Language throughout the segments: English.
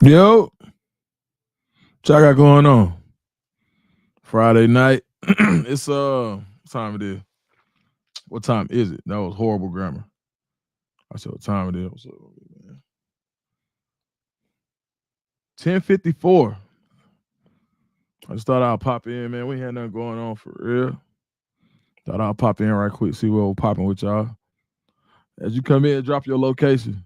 Yo, what y'all got going on? Friday night. It's what time it is? What time is it? That was horrible grammar. I said what time it is. What's up, man? 10:54. I just thought I'll pop in, man. We ain't had nothing going on for real. Thought I'll pop in right quick, see what was popping with y'all. As you come in, drop your location.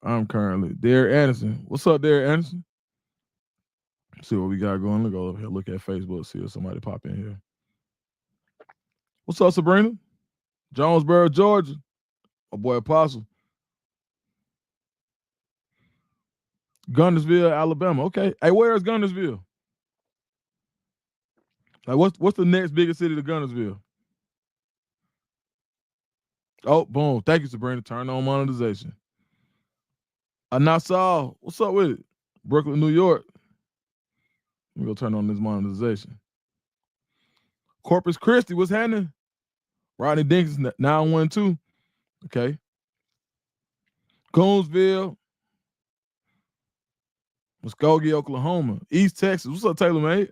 I'm currently Derek Anderson. What's up, Derek Anderson? See what we got going. Let's go over here, look at Facebook, see if somebody pop in here. What's up, Sabrina? Jonesboro, Georgia. My boy Apostle. Gunnersville, Alabama. Okay. Hey, where is Gunnersville? Like, what's the next biggest city to Gunnersville? Oh, boom. Thank you, Sabrina. Turn on monetization. Nassau. What's up with it? Brooklyn, New York. Let me go turn on this monetization. Corpus Christi, what's happening? Rodney Dinkins, 912. Okay. Coonsville. Muskogee, Oklahoma. East Texas. What's up, Taylor, mate?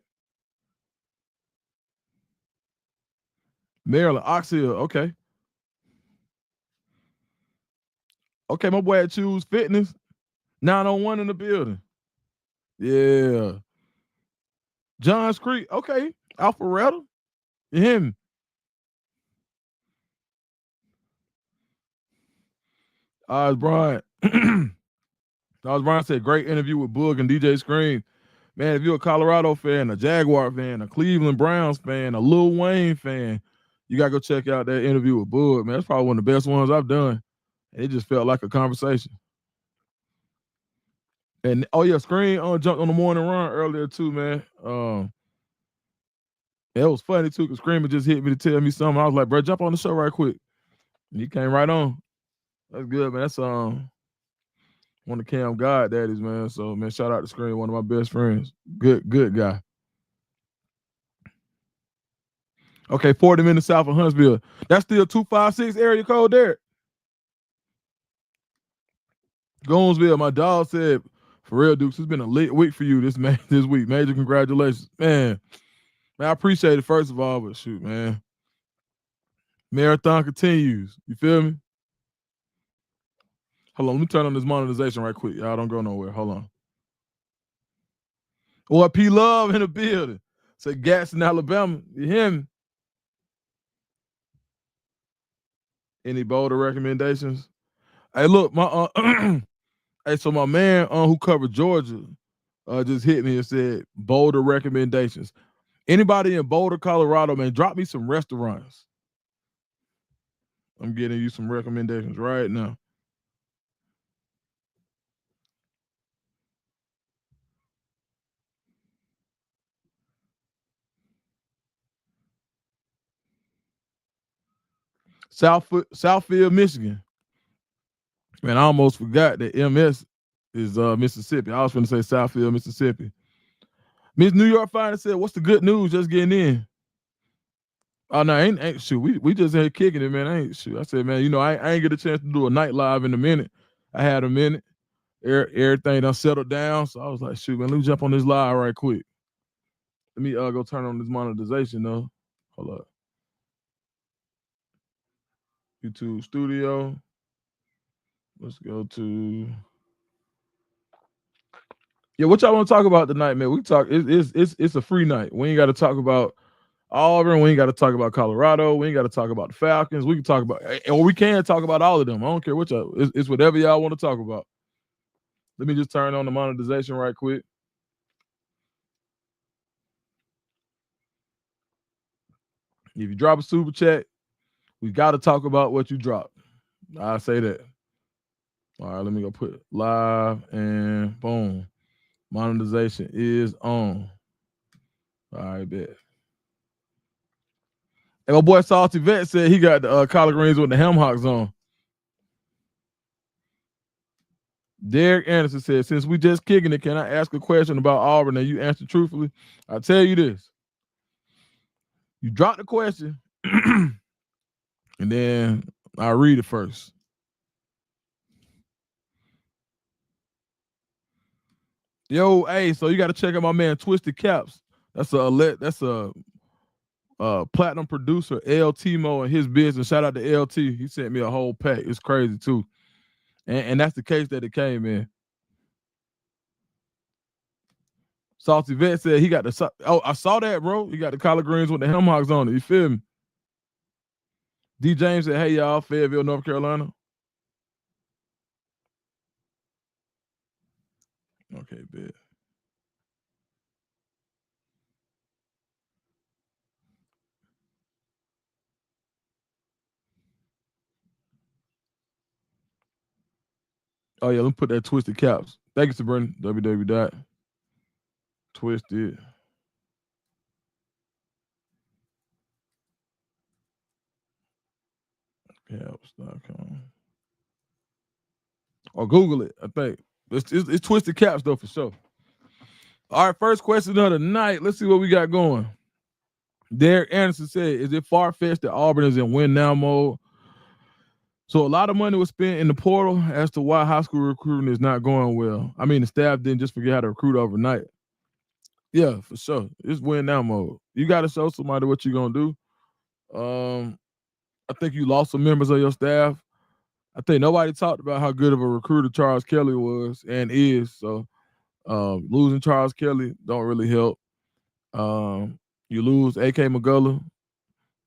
Maryland, Ox Hill. Okay. Okay, my boy at Choose Fitness. 901 in the building. Yeah. Johns Creek. Okay. Alpharetta. You hear me? Brian. Brian said, great interview with Boog and DJ Scream. Man, if you're a Colorado fan, a Jaguar fan, a Cleveland Browns fan, a Lil Wayne fan, you got to go check out that interview with Boog, man. That's probably one of the best ones I've done. It just felt like a conversation. And, oh, yeah, Scream jumped on the morning run earlier, too, man. It was funny, too, because Screamer just hit me to tell me something. I was like, bro, jump on the show right quick. And he came right on. That's good, man. That's one of Cam God daddies, man. So, man, shout out to Scream, one of my best friends. Good guy. Okay, 40 minutes south of Huntsville. That's still 256 area code there. Goonsville, my dog said, for real, Dukes, it's been a lit week for you this week. Major congratulations. Man, I appreciate it, first of all, but shoot, man. Marathon continues. You feel me? Hold on, let me turn on this monetization right quick. Y'all don't go nowhere. Hold on. Or P Love in the building. Say Gadsden, Alabama. You hear me? Any bolder recommendations? Hey, look, my hey, so my man who covered Georgia just hit me and said bolder recommendations. Anybody in Boulder, Colorado, man, drop me some restaurants. I'm getting you some recommendations right now. Southfield, Michigan. Man, I almost forgot that MS is Mississippi. I was going to say Southfield, Mississippi. Miss New York Finer said, "What's the good news? Just getting in." Oh no, ain't shoot. We just here kicking it, man. I ain't shoot. I said, man, you know, I ain't get a chance to do a night live in a minute. I had a minute. Everything done settled down. So I was like, shoot, man, let me jump on this live right quick. Let me go turn on this monetization though. Hold up. YouTube Studio. Let's go to. Yeah, what y'all want to talk about tonight, man? We talk. It's a free night. We ain't got to talk about Auburn. We ain't got to talk about Colorado. We ain't got to talk about the Falcons. We can talk about, or we can talk about all of them. I don't care what y'all. It's whatever y'all want to talk about. Let me just turn on the monetization right quick. If you drop a super chat, we got to talk about what you dropped. I say that. All right, let me go put it live and boom. Monetization is on. All right, bet. And my boy Salty Vet said he got the collard greens with the ham hocks on. Derek Anderson said, since we just kicking it, can I ask a question about Auburn and you answer truthfully? I'll tell you this. You drop the question and then I'll read it first. Yo, hey, so you got to check out my man Twisted Caps. That's a platinum producer, L Timo, and his business. Shout out to LT. He sent me a whole pack. It's crazy too. And that's the case that it came in. Salty Vet said he got the. Oh, I saw that, bro. He got the collard greens with the ham hocks on it. You feel me? D James said, "Hey y'all, Fayetteville, North Carolina." Okay, bet. Oh yeah, let me put that Twisted Caps. Thank you, Sabrina. www.twisted caps.com. Or Google it. I think it's Twisted Caps though for sure. All right, first question of the night. Let's see what we got going. Derek Anderson said, "Is it far-fetched that Auburn is in win now mode?" So a lot of money was spent in the portal as to why high school recruiting is not going well. I mean, the staff didn't just forget how to recruit overnight. Yeah, for sure. It's win now mode. You got to show somebody what you're gonna do. I think you lost some members of your staff. I think nobody talked about how good of a recruiter Charles Kelly was and is. So losing Charles Kelly don't really help. You lose AK McGullough,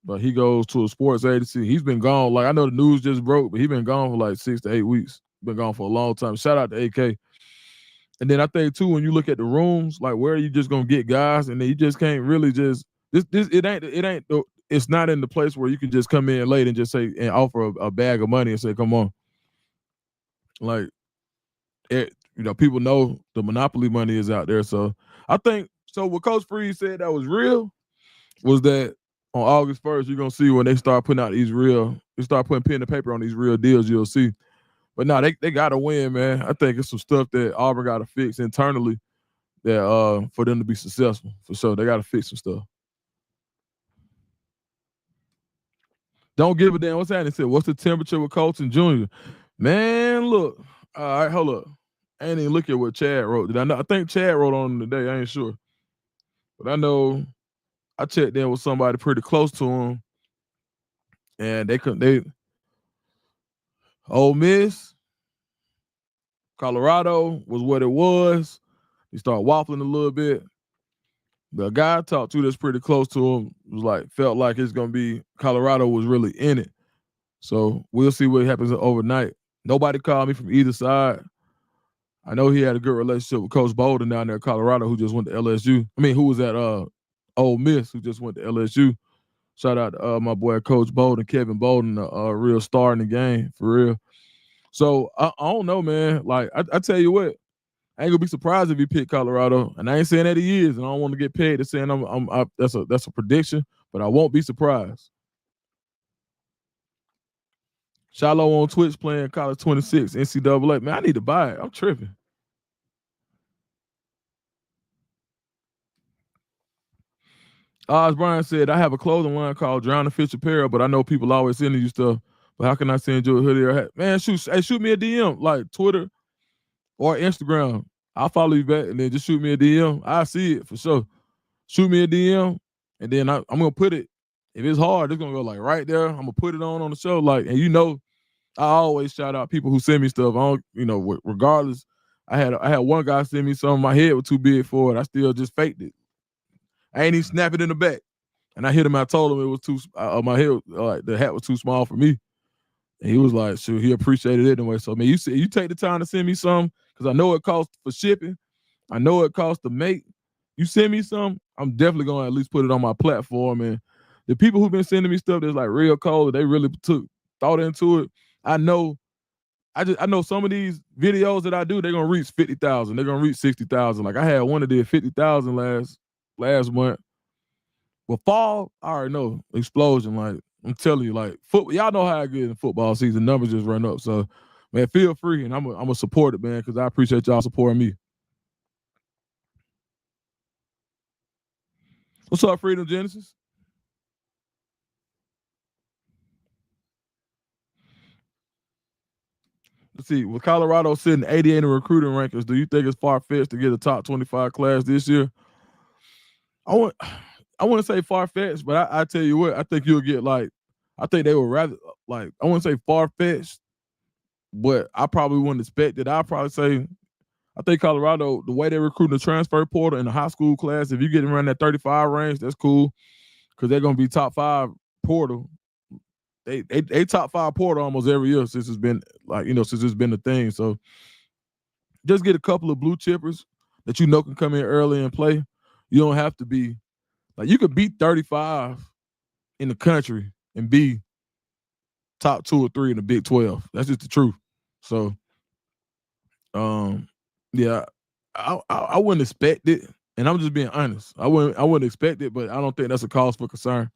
but he goes to a sports agency. He's been gone. Like I know the news just broke, but he's been gone for like 6 to 8 weeks. Been gone for a long time. Shout out to AK. And then I think too, when you look at the rooms, like where are you just gonna get guys, and then you just can't really just this it's not in the place where you can just come in late and just say and offer a bag of money and say, come on. Like people know the monopoly money is out there. So I think so what Coach Freeze said that was real was that on August 1st, you're gonna see when they start putting out they start putting pen to paper on these real deals, you'll see. But no, they gotta win, man. I think it's some stuff that Auburn gotta fix internally that for them to be successful. For sure. They gotta fix some stuff. Don't give a damn what's happening. Said, what's the temperature with Colton Jr.? Man, look. All right, hold up. I ain't even look at what Chad wrote. Did I know? I think Chad wrote on him today. I ain't sure. But I know I checked in with somebody pretty close to him. And they Ole Miss, Colorado was what it was. He started waffling a little bit. The guy I talked to that's pretty close to him was like, felt like it's gonna be Colorado was really in it. So we'll see what happens overnight. Nobody called me from either side. I know he had a good relationship with Coach Bolden down there in Colorado, who just went to LSU. I mean, who was at Ole Miss, who just went to LSU. Shout out to my boy Coach Bolden, Kevin Bolden, a real star in the game, for real. So I don't know, man. Like I tell you what, I ain't gonna be surprised if he picked Colorado, and I ain't saying that he is, and I don't want to get paid to saying that's a prediction, but I won't be surprised. Shiloh on Twitch playing College 26 NCAA. Man, I need to buy it. I'm tripping. Oz Brian said, I have a clothing line called Drown the Fish Apparel, but I know people always sending you stuff. But how can I send you a hoodie or hat? Man, shoot me a DM, like Twitter or Instagram. I'll follow you back and then just shoot me a DM. I see it for sure. Shoot me a DM, and then I'm gonna put it. If it's hard, it's gonna go like right there. I'm gonna put it on the show. Like, and I always shout out people who send me stuff. I don't, regardless. I had one guy send me something. My head was too big for it. I still just faked it. I ain't even snap it in the back. And I hit him. I told him it was too. My head, the hat was too small for me. And he was like, "Sure." He appreciated it anyway. So, I mean, you take the time to send me some because I know it costs for shipping. I know it costs to make. You send me some, I'm definitely gonna at least put it on my platform. And the people who've been sending me stuff that's like real cold, they really took thought into it. I know some of these videos that I do, they're gonna reach 50,000. They're gonna reach 60,000. Like I had one that did 50,000 last month. Well, fall, I already know explosion. Like I'm telling you, like y'all know how I get in football season. Numbers just run up. So, man, feel free, and I'm a support it, man, because I appreciate y'all supporting me. What's up, Freedom Genesis? see, with Colorado sitting 88 in recruiting rankings, do you think it's far-fetched to get a top 25 class this year? I wouldn't say far-fetched, but I tell you what, I think you'll get I think they would rather I wouldn't say far-fetched, but I probably wouldn't expect it. I'd probably say I think Colorado, the way they recruit the transfer portal in the high school class, if you get around that 35 range, that's cool because they're going to be top 5 portal. They top 5 portal almost every year since it's been since it's been a thing. So just get a couple of blue chippers that can come in early and play. You don't have to be you could beat 35 in the country and be top 2 or 3 in the Big 12. That's just the truth. So, yeah, I wouldn't expect it, and I'm just being honest. I wouldn't expect it, but I don't think that's a cause for concern.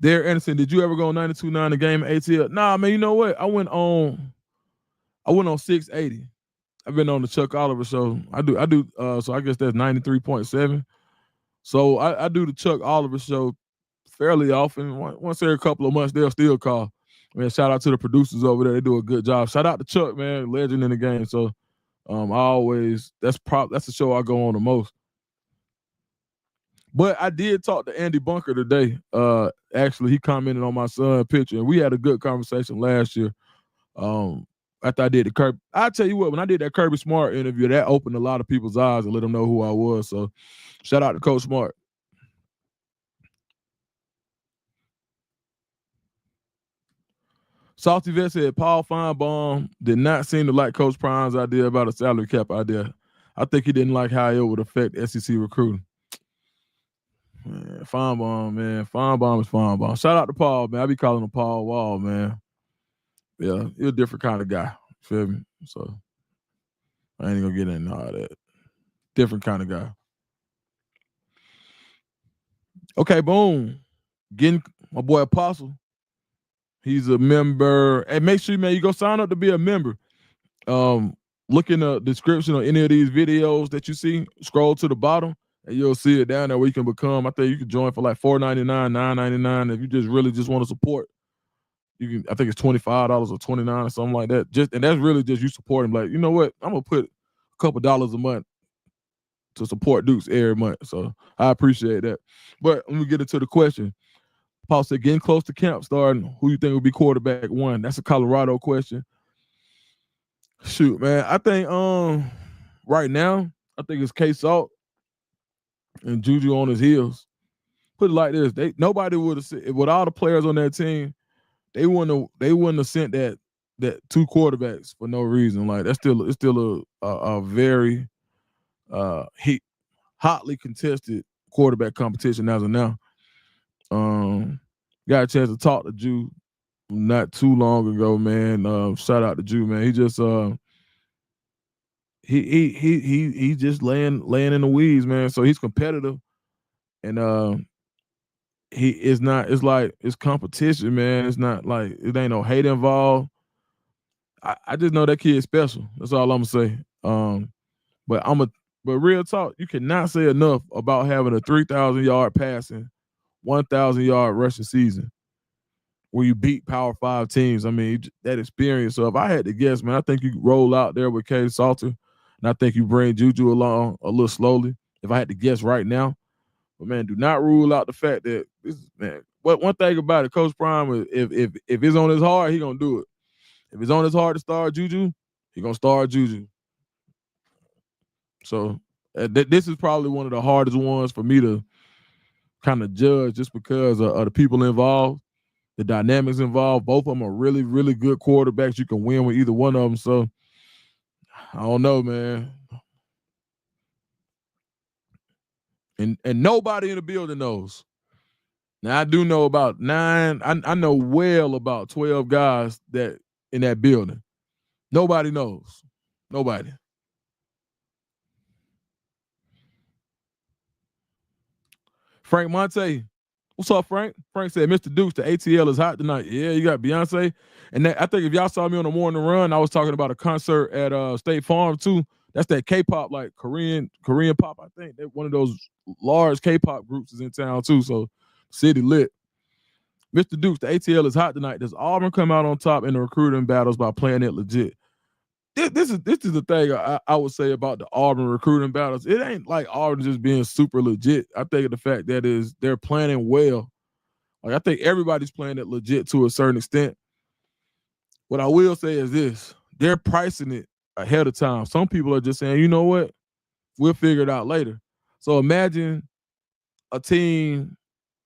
Derek Anderson, did you ever go 92.9 the game at ATL? Nah, man. You know what? I went on 680. I've been on the Chuck Oliver show. I do. So I guess that's 93.7. So I do the Chuck Oliver show fairly often. Once every couple of months, they'll still call. Man, shout out to the producers over there. They do a good job. Shout out to Chuck, man, legend in the game. So that's the show I go on the most. But I did talk to Andy Bunker today. Actually, he commented on my son's picture, and we had a good conversation last year. After I did the Kirby, I tell you what, when I did that Kirby Smart interview, that opened a lot of people's eyes and let them know who I was. So, shout out to Coach Smart. Salty Vet said Paul Feinbaum did not seem to like Coach Prime's idea about a salary cap idea. I think he didn't like how it would affect SEC recruiting. Man, Feinbaum is Feinbaum. Shout out to Paul, man. I be calling him Paul Wall, man. Yeah, he's a different kind of guy. Feel me? So I ain't gonna get into all that. Different kind of guy. Okay, boom. Getting my boy Apostle. He's a member. And make sure, man, you go sign up to be a member. Look in the description of any of these videos that you see. Scroll to the bottom, and you'll see it down there where you can become. I think you can join for like $4.99, $9.99 if you just really want to support. You can. I think it's $25 or $29 or something like that. And that's really just you supporting. Like, you know what? I'm gonna put a couple dollars a month to support Dukes every month. So I appreciate that. But when we get into the question, Paul said, getting close to camp starting, who you think will be quarterback one? That's a Colorado question. Shoot, man. I think right now, I think it's K-Salt and Juju on his heels. Put it like this. Nobody would have said, with all the players on that team, they wouldn't have sent that 2 quarterbacks for no reason. Like it's still a very hotly contested quarterback competition as of now. Got a chance to talk to Ju not too long ago, man. Shout out to Ju, man. He just he just laying in the weeds, man. So he's competitive, and he is not. It's like it's competition, man. It's not like it ain't no hate involved. I just know that kid's special. That's all I'm gonna say. But real talk, you cannot say enough about having a 3,000-yard passing, 1,000-yard rushing season where you beat Power 5 teams. I mean, that experience. So if I had to guess, man, I think you roll out there with Katie Salter, and I think you bring Juju along a little slowly. If I had to guess right now, but man, do not rule out the fact that this is, man. One thing about it, Coach Prime, if it's on his heart, he gonna do it. If it's on his heart to start Juju, he gonna start Juju. So this is probably one of the hardest ones for me to kind of judge, just because of the people involved, the dynamics involved. Both of them are really, really good quarterbacks. You can win with either one of them. So I don't know, man. And nobody in the building knows. Now I do know about 9. I know well about 12 guys that in that building. Nobody knows. Nobody. Frank Monte. What's up, Frank? Frank said, Mr. Dukes, the ATL is hot tonight. Yeah, you got Beyonce. And I think if y'all saw me on the morning run, I was talking about a concert at State Farm too. That's that K-pop, like Korean pop, I think. That one of those large K-pop groups is in town too. So city lit. Mr. Dukes, the ATL is hot tonight. Does Auburn come out on top in the recruiting battles by playing it legit? This is the thing I would say about the Auburn recruiting battles. It ain't like Auburn just being super legit. I think the fact that is they're planning well. Like I think everybody's playing it legit to a certain extent. What I will say is this: they're pricing it ahead of time. Some people are just saying, you know what, we'll figure it out later. So imagine a team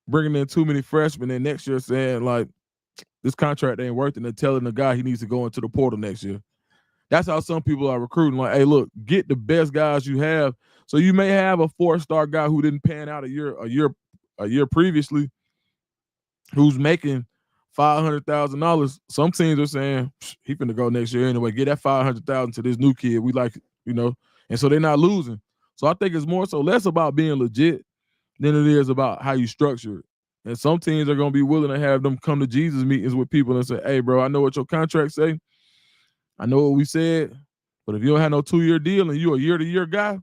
bringing in too many freshmen and next year saying like this contract ain't worth it, and telling the guy he needs to go into the portal next year. That's how some people are recruiting. Like, hey, look, get the best guys you have. So you may have a 4-star guy who didn't pan out a year previously, who's making $500,000. Some teams are saying he finna go next year anyway. Get that $500,000 to this new kid. We like, and so they're not losing. So I think it's more so less about being legit than it is about how you structure it. And some teams are gonna be willing to have them come to Jesus meetings with people and say, hey, bro, I know what your contract say. I know what we said, but if you don't have no 2-year deal and you're a year-to-year guy,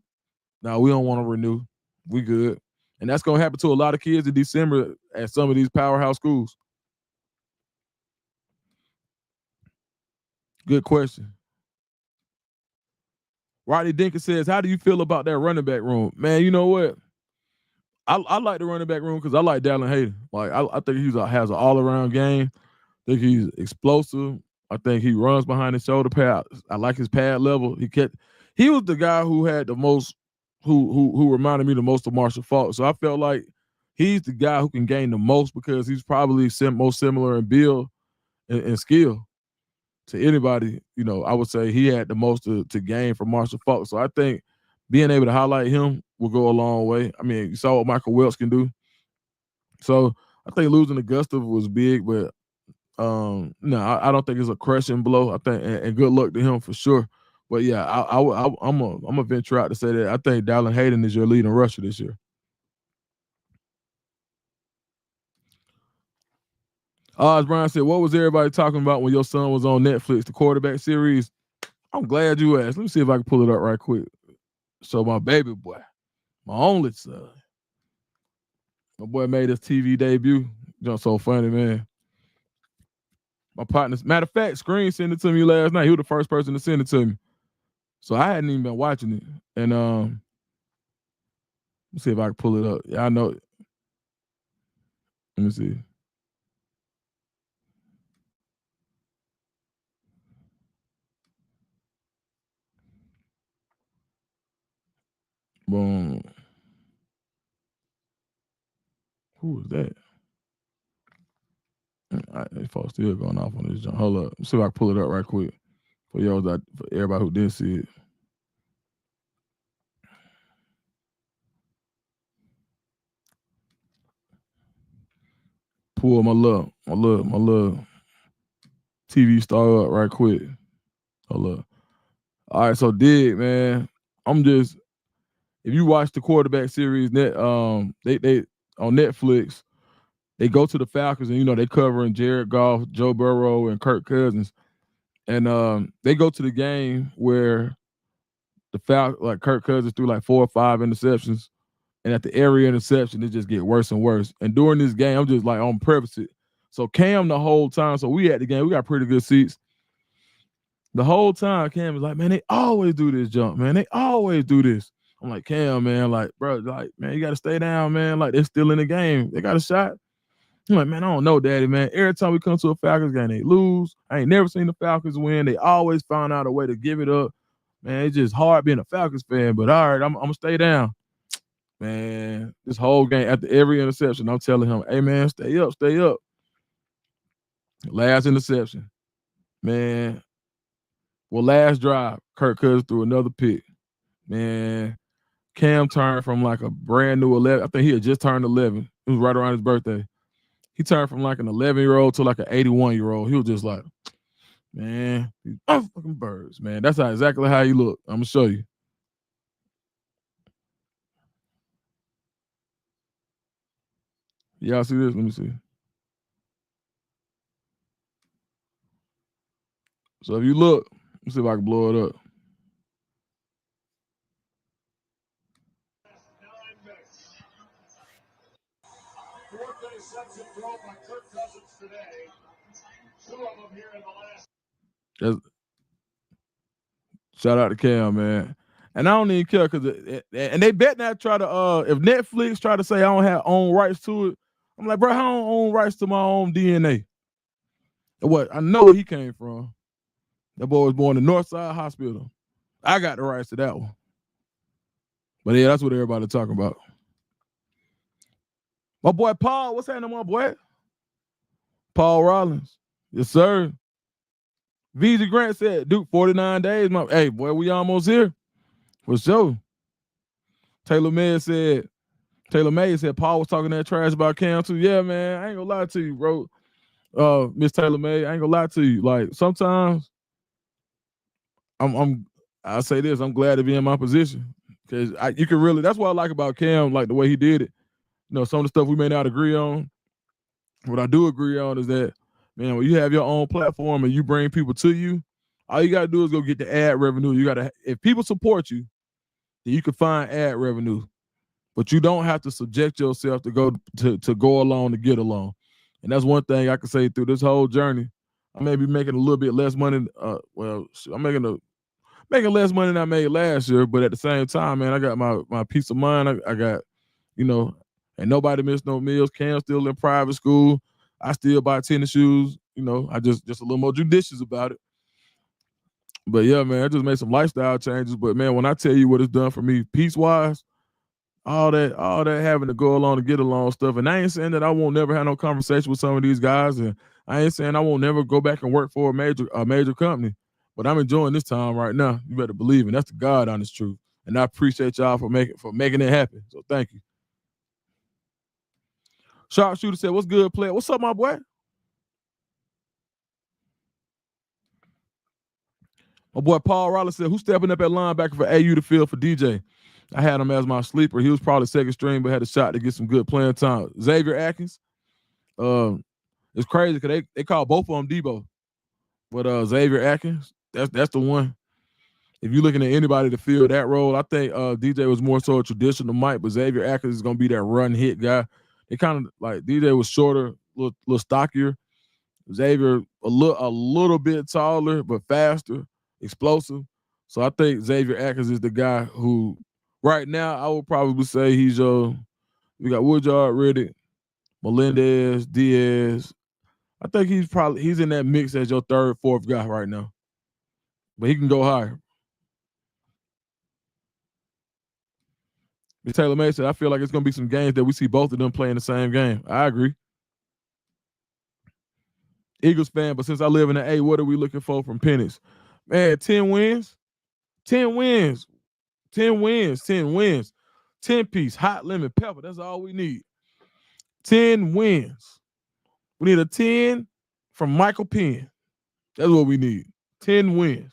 no, we don't want to renew. We good. And that's going to happen to a lot of kids in December at some of these powerhouse schools. Good question. Rodney Dinkins says, how do you feel about that running back room? Man, you know what? I like the running back room because I like Dallin Hayden. Like I think he has an all-around game. I think he's explosive. I think he runs behind his shoulder pad. I like his pad level. He was the guy who had the most, who reminded me the most of Marshall Faulk. So I felt like he's the guy who can gain the most because he's probably most similar in build and skill to anybody. I would say he had the most to gain from Marshall Faulk. So I think being able to highlight him will go a long way. I mean, you saw what Michael Welch can do. So I think losing to Gustav was big, but no, I don't think it's a crushing blow. I think, and good luck to him for sure. But yeah, I'm a venture out to say that I think Dallin Hayden is your leading rusher this year. Oz Brown said, "What was everybody talking about when your son was on Netflix, the quarterback series?" I'm glad you asked. Let me see if I can pull it up right quick. So my baby boy, my only son, my boy made his TV debut. Just so funny, man. My partner's matter of fact, Screen sent it to me last night. He was the first person to send it to me. So I hadn't even been watching it. And let's see if I can pull it up. Yeah, I know. Let me see. Boom. Who was that? They folks still going off on this jump. Hold up. Let's see if I can pull it up right quick for for everybody who didn't see it. Pull my little TV star up right quick. Hold up. All right, so man, if you watch the quarterback series they on Netflix, they go to the Falcons and they covering Jared Goff, Joe Burrow, and Kirk Cousins. And they go to the game where the Falcons, like Kirk Cousins threw like 4 or 5 interceptions. And at the every interception, it just get worse and worse. And during this game, I'm just like on purpose. So Cam the whole time, so we at the game, we got pretty good seats. The whole time, Cam was like, man, they always do this jump, man. They always do this. I'm like, Cam, man, like, bro, like, man, you got to stay down, man. Like, they're still in the game. They got a shot. I'm like, man, I don't know, Daddy, man. Every time we come to a Falcons game, they lose. I ain't never seen the Falcons win. They always found out a way to give it up. Man, it's just hard being a Falcons fan. But all right, I'm going to stay down. Man, this whole game, after every interception, I'm telling him, hey, man, stay up, stay up. Last interception. Man, well, last drive, Kirk Cousins threw another pick. Man, Cam turned from like a brand new 11. I think he had just turned 11. It was right around his birthday. He turned from like an 11-year-old to like an 81-year-old. He was just like, man, these fucking birds, man. That's exactly how he looked. I'm going to show you. Y'all see this? Let me see. So if you look, let's see if I can blow it up. That's, shout out to Cam, man. And I don't even care because and they bet not try to if Netflix try to say I don't have own rights to it, I'm like, bro, I don't own rights to my own DNA. What I know where he came from. That boy was born in Northside Hospital. I got the rights to that one. But yeah, that's what everybody talking about. My boy Paul, what's happening, my boy? Paul Rollins. Yes, sir. VZ Grant said, Duke, 49 days. Hey, boy, we almost here. For sure. Taylor May said, Paul was talking that trash about Cam too. Yeah, man, I ain't gonna lie to you, bro. Miss Taylor May, I ain't gonna lie to you. Like sometimes I'll say this, I'm glad to be in my position. Cause you can really, that's what I like about Cam, like the way he did it. You know, some of the stuff we may not agree on. What I do agree on is that, man, when you have your own platform and you bring people to you, all you gotta do is go get the ad revenue. You gotta, if people support you, then you can find ad revenue. But you don't have to subject yourself to go along to get along. And that's one thing I can say through this whole journey. I may be making a little bit less money. I'm making less money than I made last year, but at the same time, man, I got my peace of mind. I got, you know, and nobody missed no meals. Cam's still in private school. I still buy tennis shoes. You know, I just a little more judicious about it. But yeah, man, I just made some lifestyle changes. But man, when I tell you what it's done for me, peace wise, all that having to go along to get along stuff. And I ain't saying that I won't never have no conversation with some of these guys, and I ain't saying I won't never go back and work for a major company. But I'm enjoying this time right now. You better believe it. That's the God honest truth. And I appreciate y'all for making it happen. So thank you. Sharpshooter said, "What's good, player? What's up, my boy?" My boy Paul Rollins said, "Who's stepping up at linebacker for AU to fill for DJ?" I had him as my sleeper. He was probably second string, but had a shot to get some good playing time. Xavier Atkins. It's crazy because they call both of them Debo. But Xavier Atkins, that's the one. If you're looking at anybody to fill that role, I think DJ was more so a traditional Mike, but Xavier Atkins is gonna be that run hit guy. They kind of like DJ was shorter, little stockier. Xavier a little bit taller, but faster, explosive. So I think Xavier Atkins is the guy who, right now, I would probably say he's we got Woodyard, Riddick, Melendez, Diaz. I think he's in that mix as your third, fourth guy right now. But he can go higher. Miss Taylor May said, I feel like it's gonna be some games that we see both of them playing the same game. I agree. Eagles fan, but since I live in the A, what are we looking for from Penix? Man, 10 wins. 10 wins. 10 wins. 10 wins. 10-piece, hot lemon pepper. That's all we need. 10 wins. We need a 10 from Michael Penn. That's what we need. 10 wins.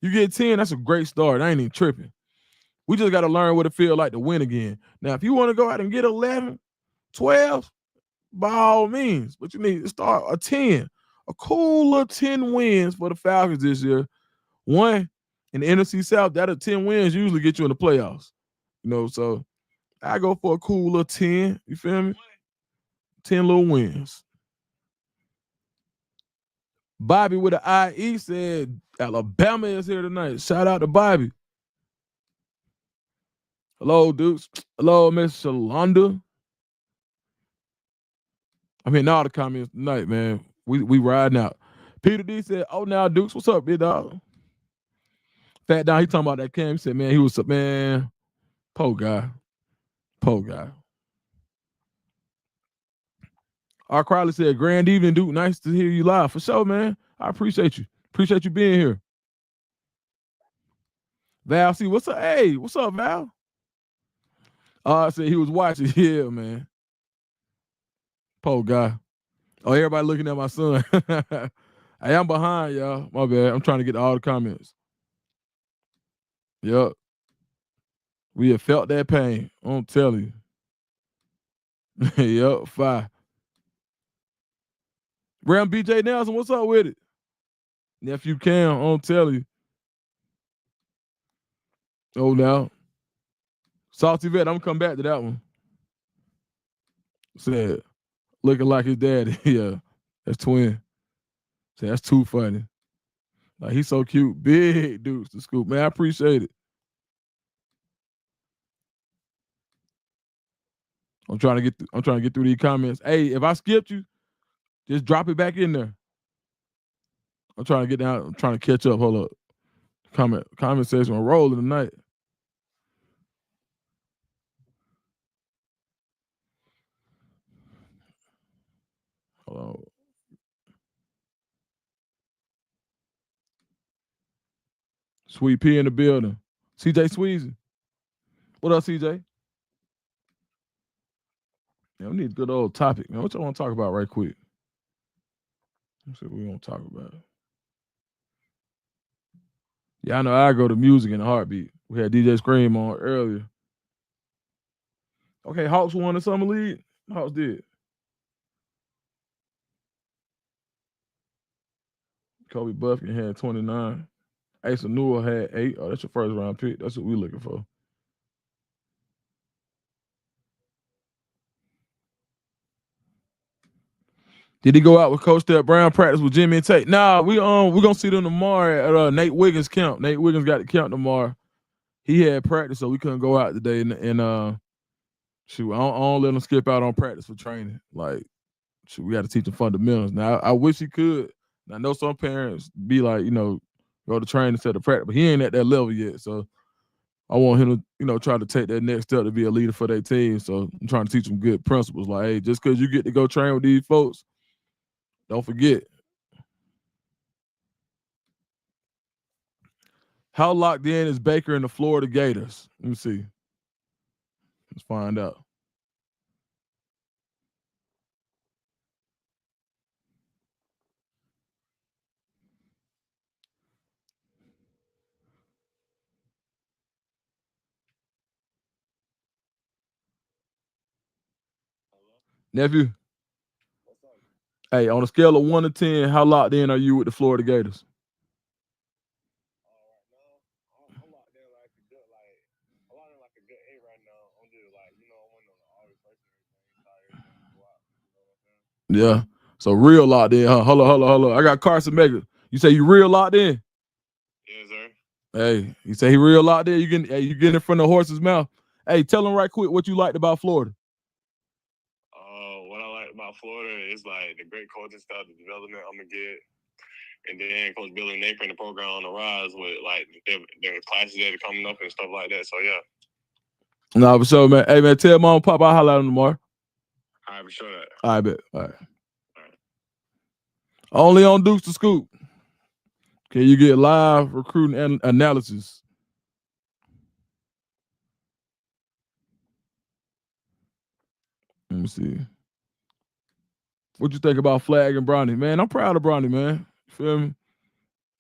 You get 10, that's a great start. I ain't even tripping. We just got to learn what it feels like to win again. Now, if you want to go out and get 11, 12, by all means, but you need to start a 10. A cool little 10 wins for the Falcons this year. One, in the NFC South, that 10 wins usually get you in the playoffs. You know, so I go for a cool little 10. You feel me? 10 little wins. Bobby with the IE said Alabama is here tonight. Shout out to Bobby. Hello, Dukes. Hello, Miss Shalonda. I'm hitting all the comments tonight, man. We riding out. Peter D said, "Oh, now Dukes, what's up, big dog?" Fat Don, he talking about that Cam. He said, "Man, he was man, poor guy. R. Crowley said, "Grand evening, Duke. Nice to hear you live. For sure, man. I appreciate you. Appreciate you being here." Val, see, what's up? Hey, what's up, Val? I said he was watching. Yeah, man. Poor guy. Oh, everybody looking at my son. Hey, I'm behind, y'all. My bad. I'm trying to get to all the comments. Yep. We have felt that pain. I'm telling you. Yep, fire. Ram BJ Nelson, what's up with it? Nephew Cam, I'm telling you. Oh, now. Salty Vet, I'm gonna come back to that one. Said, looking like his daddy. Yeah. That's twin. See, that's too funny. Like he's so cute. Big dudes to scoop. Man, I appreciate it. I'm trying to get through these comments. Hey, if I skipped you, just drop it back in there. I'm trying to get down. I'm trying to catch up. Hold up. Comment section rolling tonight. Hold on. Sweet P in the building. CJ Sweezy. What up, CJ? Yeah, we need a good old topic, man. What y'all want to talk about right quick? Let's see what we want to talk about. Yeah, I know I go to music in a heartbeat. We had DJ Scream on earlier. Okay, Hawks won the summer league. Hawks did. Kobe Buffkin had 29. Asa Newell had 8. Oh, that's your first round pick. That's what we're looking for. Did he go out with Coach Step Brown practice with Jimmy and Tate? Nah, we gonna see them tomorrow at Nate Wiggins camp. Nate Wiggins got the camp tomorrow. He had practice, so we couldn't go out today. And shoot, I don't let him skip out on practice for training. Like, shoot, we got to teach him fundamentals. Now, I wish he could. And I know some parents be like, go to training instead of practice, but he ain't at that level yet. So I want him to, try to take that next step to be a leader for their team. So I'm trying to teach him good principles. Like, hey, just because you get to go train with these folks, don't forget. How locked in is Baker and the Florida Gators? Let me see. Let's find out. Nephew. Hey, on a scale of 1 to 10, how locked in are you with the Florida Gators? Yeah. So real locked in, huh? Hold on. I got Carson Mega. You say you real locked in? Yes, sir. Hey, you say he real locked in? You get in front of the horse's mouth. Hey, tell him right quick what you liked about Florida. What I like about Florida is like the great coaching staff, the development I'm gonna get, and then Coach Billy and Napier in the program on the rise with like their classes that are coming up and stuff like that. So yeah. Nah, for sure, man. Hey, man, tell mom and pop I'll holler at him tomorrow. All right, for sure that. I bet. All right. Only on Dukes to Scoop can you get live recruiting analysis. Let me see. What you think about Flag and Bronny? Man, I'm proud of Bronny, man. You feel me?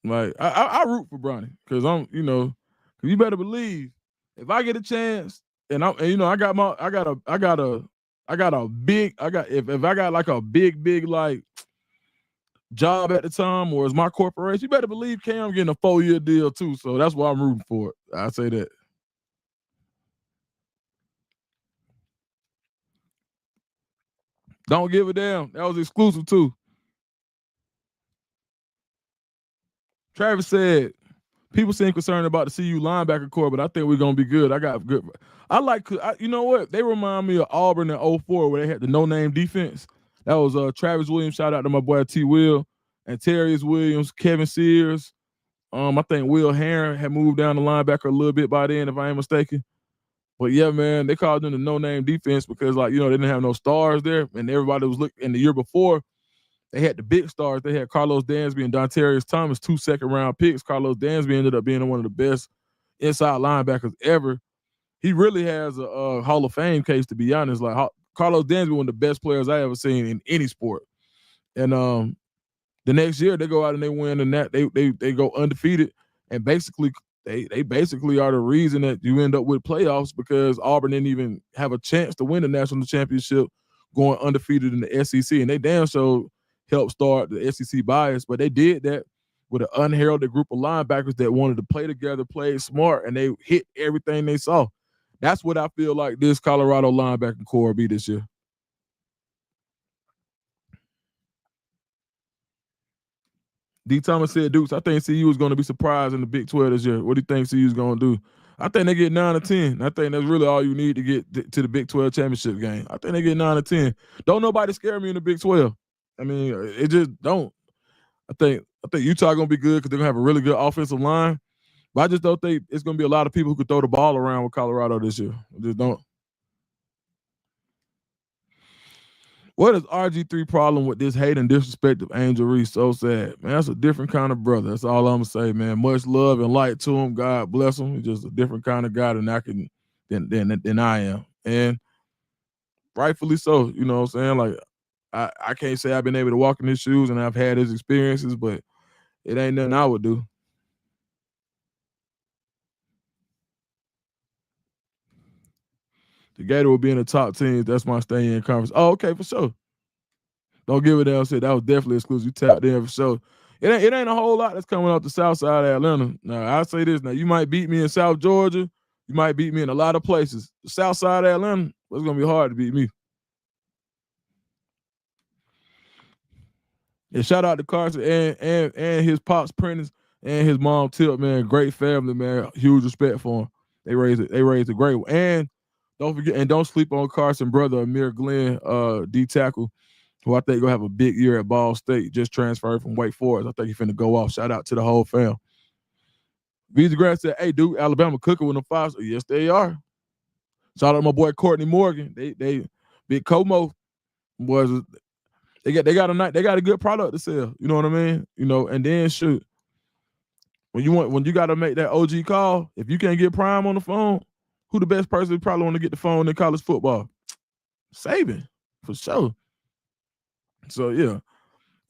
Like I root for Bronny because I'm, you better believe if I get a chance and I got if I got like a big like job at the time or it's my corporation, you better believe Cam getting a 4-year deal too. So that's why I'm rooting for it. I say that. Don't give a damn. That was exclusive too. Travis said, people seem concerned about the CU linebacker core, but I think we're gonna be good. I got good. You know what? They remind me of Auburn in 04 where they had the no-name defense. That was Travis Williams. Shout out to my boy T. Will and Terrius Williams, Kevin Sears. I think Will Herron had moved down the linebacker a little bit by then, if I ain't mistaken. But yeah, man, they called them the no-name defense because, they didn't have no stars there, and everybody was looking. And the year before, they had the big stars. They had Carlos Dansby and Dontarius Thomas, 2 second-round picks. Carlos Dansby ended up being one of the best inside linebackers ever. He really has a Hall of Fame case, to be honest. Like Carlos Dansby, one of the best players I ever seen in any sport. And the next year they go out and they win, and that they go undefeated, and basically they basically are the reason that you end up with playoffs because Auburn didn't even have a chance to win the national championship going undefeated in the SEC, and they damn sure helped start the SEC bias, but they did that with an unheralded group of linebackers that wanted to play together, play smart, and they hit everything they saw. That's what I feel like this Colorado linebacking core will be this year. D. Thomas said, Dukes, I think CU is going to be surprised in the Big 12 this year. What do you think CU is going to do? I think they get 9 or 10. I think that's really all you need to get to the Big 12 championship game. I think they get 9 or 10. Don't nobody scare me in the Big 12. I mean, it just don't. I think Utah going to be good because they're going to have a really good offensive line. But I just don't think it's going to be a lot of people who could throw the ball around with Colorado this year. I just don't. What is RG3 problem with this hate and disrespect of Angel Reese? So sad, man. That's a different kind of brother. That's all I'm gonna say, man. Much love and light to him. God bless him. He's just a different kind of guy than I am, and rightfully so. You know what I'm saying? Like I can't say I've been able to walk in his shoes and I've had his experiences, but it ain't nothing I would do. The Gator will be in the top 10. That's my stay in conference. Oh, okay, for sure. Don't give it down. Said that was definitely exclusive. You tapped in for sure. It ain't a whole lot that's coming off the south side of Atlanta. Now I'll say this. Now you might beat me in South Georgia. You might beat me in a lot of places. The south side of Atlanta, it's gonna be hard to beat me. And shout out to Carson and his pops Prentice and his mom Tip, man. Great family, man. Huge respect for them. They raised a great one. And don't forget, and don't sleep on Carson brother Amir Glenn, D tackle, who I think gonna have a big year at Ball State. Just transferred from Wake Forest. I think he's finna go off. Shout out to the whole fam. Visa Grant said, "Hey, dude, Alabama cooking with them fives." Yes, they are. Shout out to my boy Courtney Morgan. They Big Como was they got a good product to sell. You know what I mean? You know, and then shoot, when you got to make that OG call, if you can't get Prime on the phone, who the best person probably want to get the phone in college football? Saban, for sure. So yeah.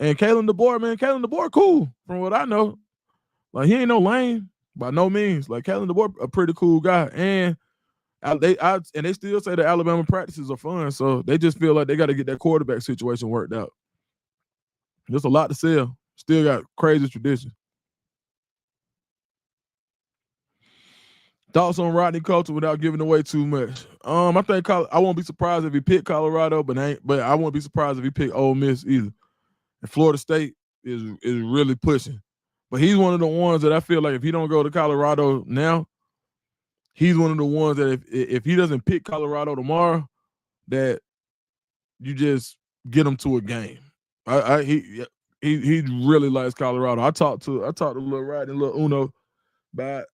And Kalen DeBoer, man, Kalen DeBoer cool from what I know. Like he ain't no lame by no means. Like Kalen DeBoer, a pretty cool guy, and they still say the Alabama practices are fun. So they just feel like they got to get that quarterback situation worked out. There's a lot to sell. Still got crazy tradition. Thoughts on Rodney Culture without giving away too much? I think I won't be surprised if he picked Colorado, but I won't be surprised if he picked Ole Miss either. And Florida State is really pushing. But he's one of the ones that I feel like if he don't go to Colorado now, he's one of the ones that if he doesn't pick Colorado tomorrow, that you just get him to a game. He really likes Colorado. I talked to Lil Rodney, Lil Uno, about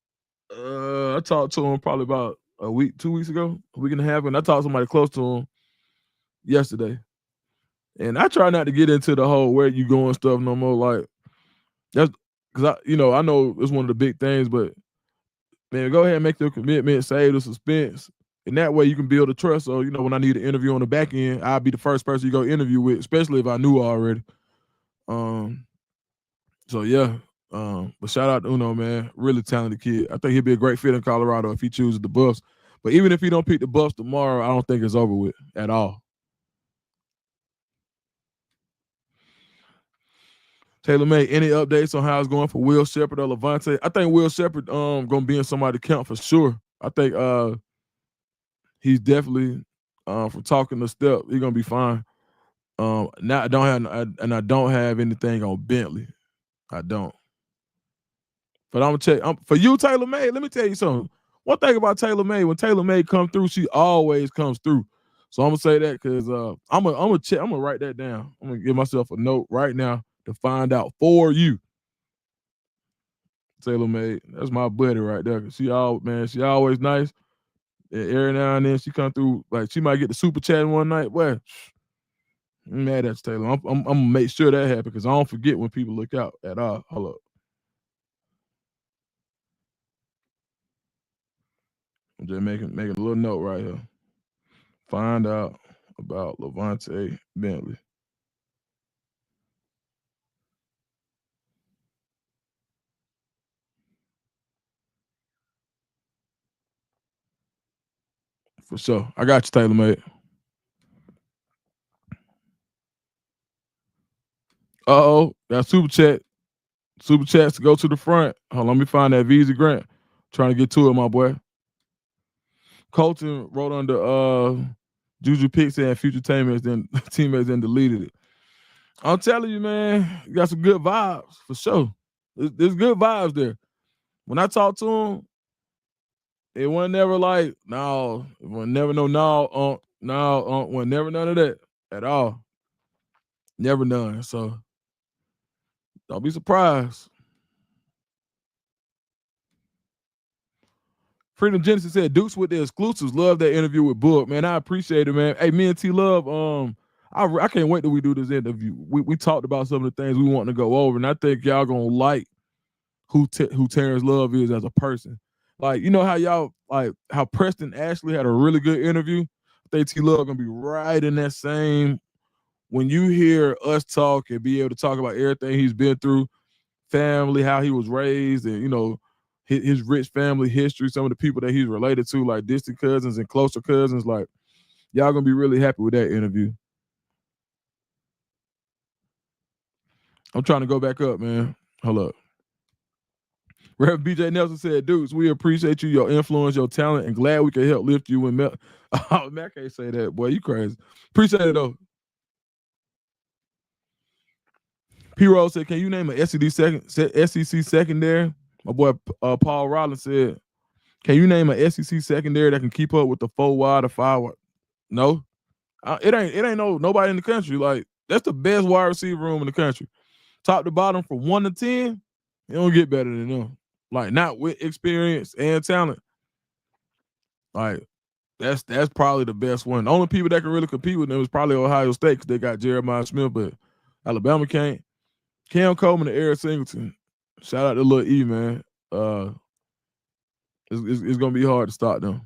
I talked to him probably about a week, 2 weeks ago, a week and a half, and I talked to somebody close to him yesterday. And I try not to get into the whole where you going stuff no more. Like that's because I know it's one of the big things, but man, go ahead and make your commitment, save the suspense, and that way you can build a trust. So when I need an interview on the back end, I'll be the first person you go interview with, especially if I knew already. So yeah. But shout out to Uno, man. Really talented kid. I think he'd be a great fit in Colorado if he chooses the Buffs. But even if he don't pick the Buffs tomorrow, I don't think it's over with at all. Taylor May, any updates on how it's going for Will Shepherd or Levante? I think Will Shepherd gonna be in somebody's camp for sure. I think he's definitely from talking to Step, he's gonna be fine. Now I don't have anything on Bentley. I don't. But I'm gonna check. For you, Taylor May, let me tell you something. One thing about Taylor May, when Taylor May come through, she always comes through. So I'm gonna say that because I'm gonna check. I'm gonna write that down. I'm gonna give myself a note right now to find out for you. Taylor May, that's my buddy right there. She always nice. And every now and then she come through. Like she might get the super chat one night. Well, I'm mad at you, Taylor. I'm gonna make sure that happens because I don't forget when people look out at all. Hold up. I'm just making a little note right here. Find out about Levante Bentley. For sure. I got you, Taylor, mate. Uh-oh. Got super chat. Super chats to go to the front. Hold on, let me find that Visa Grant. Trying to get to it, my boy. Colton wrote under Juju Pick saying future teammates then deleted it. I'm telling you, man, you got some good vibes for sure. There's good vibes there. When I talk to him, it wasn't never like, no, it wasn't never wasn't never none of that at all. Never none. So don't be surprised. Freedom Genesis said Dukes with the exclusives. Love that interview with Book, man. I appreciate it, man. Hey, me and T Love, I can't wait till we do this interview. We talked about some of the things we want to go over, and I think y'all gonna like who Terrence Love is as a person. Like, you know how y'all like how Preston Ashley had a really good interview. I think T Love gonna be right in that same. When you hear us talk and be able to talk about everything he's been through, family, how he was raised, and his rich family history, some of the people that he's related to, like distant cousins and closer cousins, like y'all gonna be really happy with that interview. I'm trying to go back up, man. Hold up. Reverend BJ Nelson said, Dukes, we appreciate you, your influence, your talent, and glad we can help lift you when Oh, man, I can't say that. Boy, you crazy. Appreciate it, though. P-Rose said, can you name an SEC secondary? My boy Paul Rollins said, can you name an SEC secondary that can keep up with the 4 wide or 5 wide? No. It ain't nobody in the country. Like, that's the best wide receiver room in the country. Top to bottom from 1 to 10, it don't get better than them. Like, not with experience and talent. Like, that's probably the best one. The only people that can really compete with them is probably Ohio State because they got Jeremiah Smith, but Alabama can't. Cam Coleman and Eric Singleton. Shout out to Lil E, man. It's gonna be hard to stop them.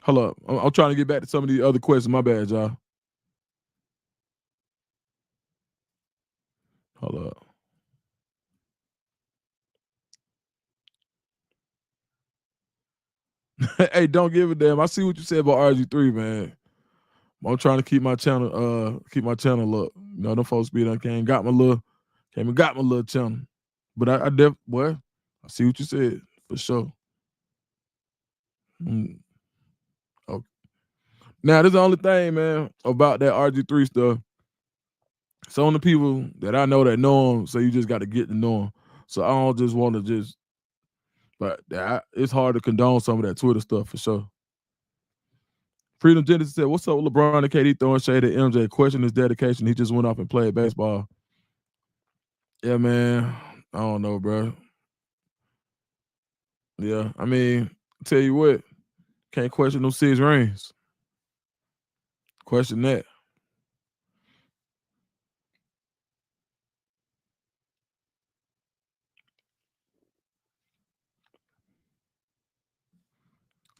Hold up. I'm trying to get back to some of these other questions. My bad, y'all. Hold up. Hey, don't give a damn. I see what you said about RG3, man. I'm trying to keep my channel up. You know, them folks be done came and got my little channel. But I see what you said for sure. Okay. Now, this is the only thing, man, about that RG3 stuff. Some of the people that I know that know him say you just got to get to know him. So I don't just want to just, but it's hard to condone some of that Twitter stuff for sure. Freedom Genesis said, what's up with LeBron and KD throwing shade at MJ? Question his dedication. He just went off and played baseball. Yeah, man. I don't know, bro. Yeah, I mean, tell you what, can't question them 6 rings. Question that.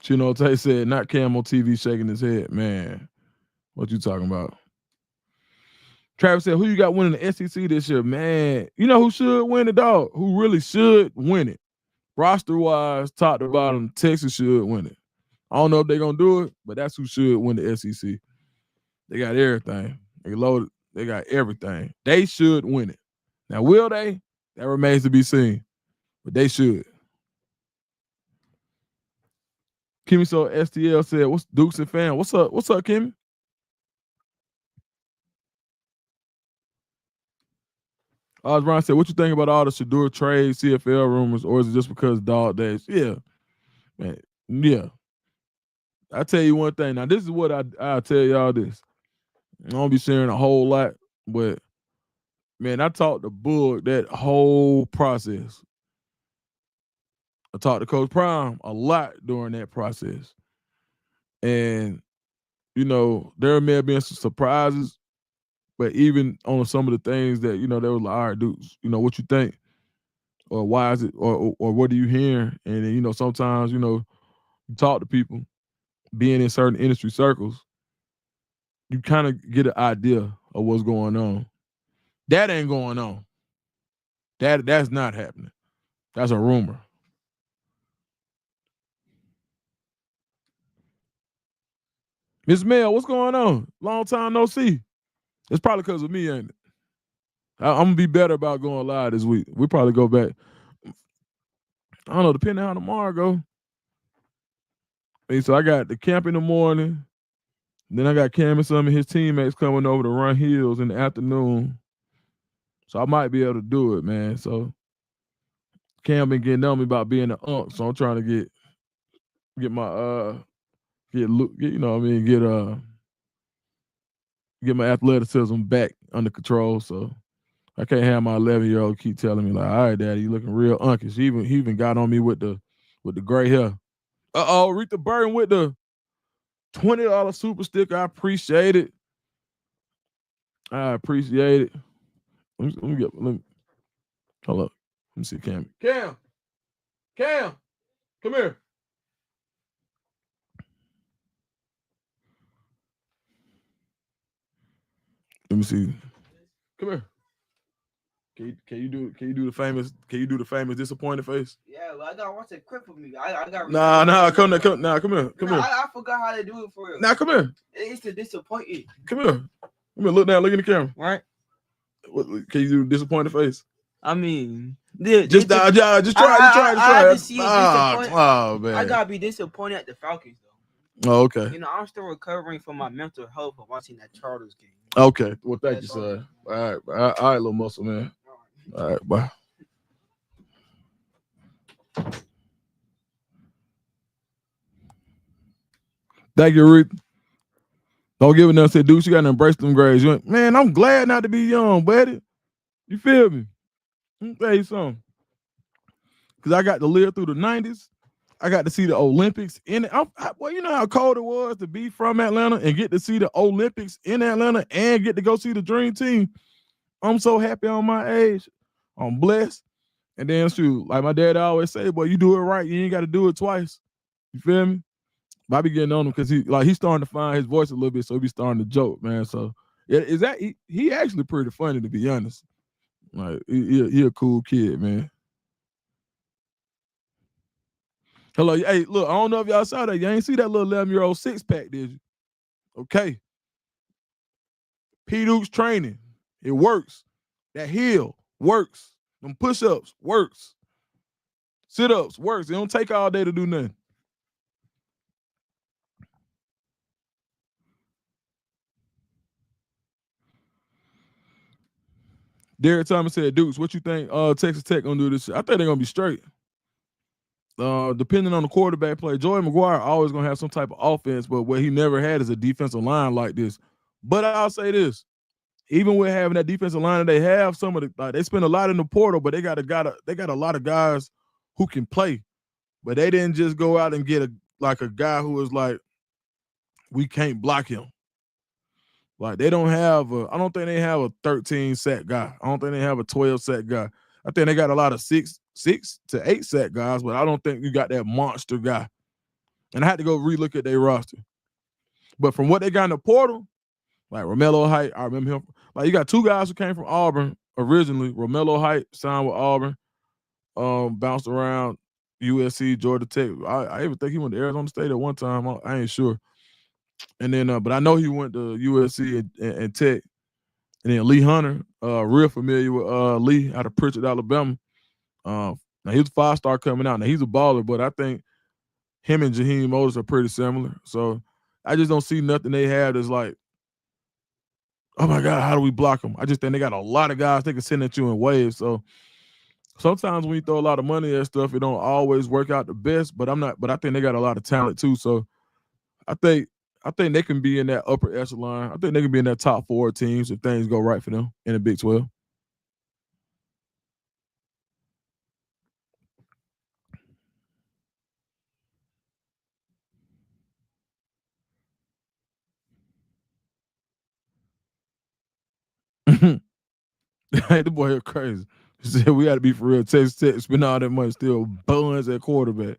Chino Tay said, not Cam on TV shaking his head. Man, what you talking about? Travis said, who you got winning the SEC this year? Man, you know who should win it, dog? Who really should win it? Roster-wise, top to bottom, Texas should win it. I don't know if they're going to do it, but that's who should win the SEC. They got everything. They loaded. They got everything. They should win it. Now, will they? That remains to be seen. But they should. Kimmy So STL said, what's Dukes and fam? What's up? What's up, Kimmy? Ron said, what you think about all the Shador trade, CFL rumors, or is it just because dog days? Yeah. Man, yeah. I tell you one thing. Now, this is what I'll tell y'all this. I don't be sharing a whole lot, but man, I talked to Boog that whole process. I talked to Coach Prime a lot during that process. And, you know, there may have been some surprises, but even on some of the things that, you know, they were like, all right, dudes, you know, what you think? Or why is it, or what are you hearing? And then, you know, sometimes, you know, you talk to people, being in certain industry circles, you kind of get an idea of what's going on. That ain't going on. That's not happening. That's a rumor. Miss Mel, what's going on? Long time no see. It's probably because of me, ain't it? I'm gonna be better about going live this week. We probably go back. I don't know, depending on how tomorrow go. So I got the camp in the morning. Then I got Cam and some of his teammates coming over to run hills in the afternoon. So I might be able to do it, man. So Cam been getting on me about being an unk, so I'm trying to get my get you know what I mean, get my athleticism back under control. So I can't have my 11-year-old keep telling me like, all right, daddy, you looking real unkish. He even got on me with the gray hair. Rita Burton with the $20 super sticker. I appreciate it. I appreciate it. Let me hold up. Let me see Cam. Cam, come here. Let me see. Come here. Can you do the famous disappointed face? Yeah, well, I gotta watch that clip of me. I got. Nah, come here. I forgot how to do it for real. Nah, come here. It's the disappointing. Come here. Look down. Look in the camera. Right. Can you do disappointed face? I mean, just try. I have to see it disappointed. Oh man. I gotta be disappointed at the Falcons though. Oh, okay. You know, I'm still recovering from my mental health of watching that Chargers game. Okay. Well, thank you, son. All right, little muscle man. All right, bye. Thank you, Rick. Don't give enough. Say, dude, you gotta embrace them grades. Man, I'm glad not to be young, buddy. You feel me? Let me tell you something. Because I got to live through the 90s. I got to see the Olympics in it. Well, you know how cold it was to be from Atlanta and get to see the Olympics in Atlanta and get to go see the Dream Team. I'm so happy on my age. I'm blessed. And then, shoot, like my dad always say, boy, you do it right. You ain't got to do it twice. You feel me? But I be getting on him because he's starting to find his voice a little bit, so he be starting to joke, man. So is that he actually pretty funny, to be honest. Like he a cool kid, man. Hello, hey, look, I don't know if y'all saw that. You ain't see that little 11-year-old six-pack, did you? Okay. P. Duke's training. It works. That hill works. Them push-ups works. Sit-ups works. It don't take all day to do nothing. Derek Thomas said, Dukes, what you think Texas Tech gonna do this year? I think they're gonna be straight. Depending on the quarterback play, Joey McGuire always gonna have some type of offense, but what he never had is a defensive line like this. But I'll say this: even with having that defensive line that they have, some of the they spend a lot in the portal, but they got a lot of guys who can play. But they didn't just go out and get a guy who was like, we can't block him. Like they don't have I don't think they have a 13 sack guy. I don't think they have a 12 sack guy. I think they got a lot of 6 to 8 sack guys, but I don't think you got that monster guy. And I had to go relook at their roster. But from what they got in the portal, like Romello Height, I remember him. Like you got 2 guys who came from Auburn originally. Romello Height signed with Auburn, bounced around USC, Georgia Tech. I even think he went to Arizona State at one time. I ain't sure. And then, but I know he went to USC and Tech. And then Lee Hunter, real familiar with Lee out of Pritchard, Alabama. Now he's a 5-star coming out. Now he's a baller, but I think him and Jaheim Otis are pretty similar. So I just don't see nothing they have that's like, oh my God, how do we block them? I just think they got a lot of guys they can send at you in waves. So sometimes when you throw a lot of money at stuff, it don't always work out the best. But I think they got a lot of talent too. So I think they can be in that upper echelon. I think they can be in that top 4 teams if things go right for them in the Big 12. Hey, the boy here crazy. He said we got to be for real. Texas Tech spend all that money, still buns at quarterback.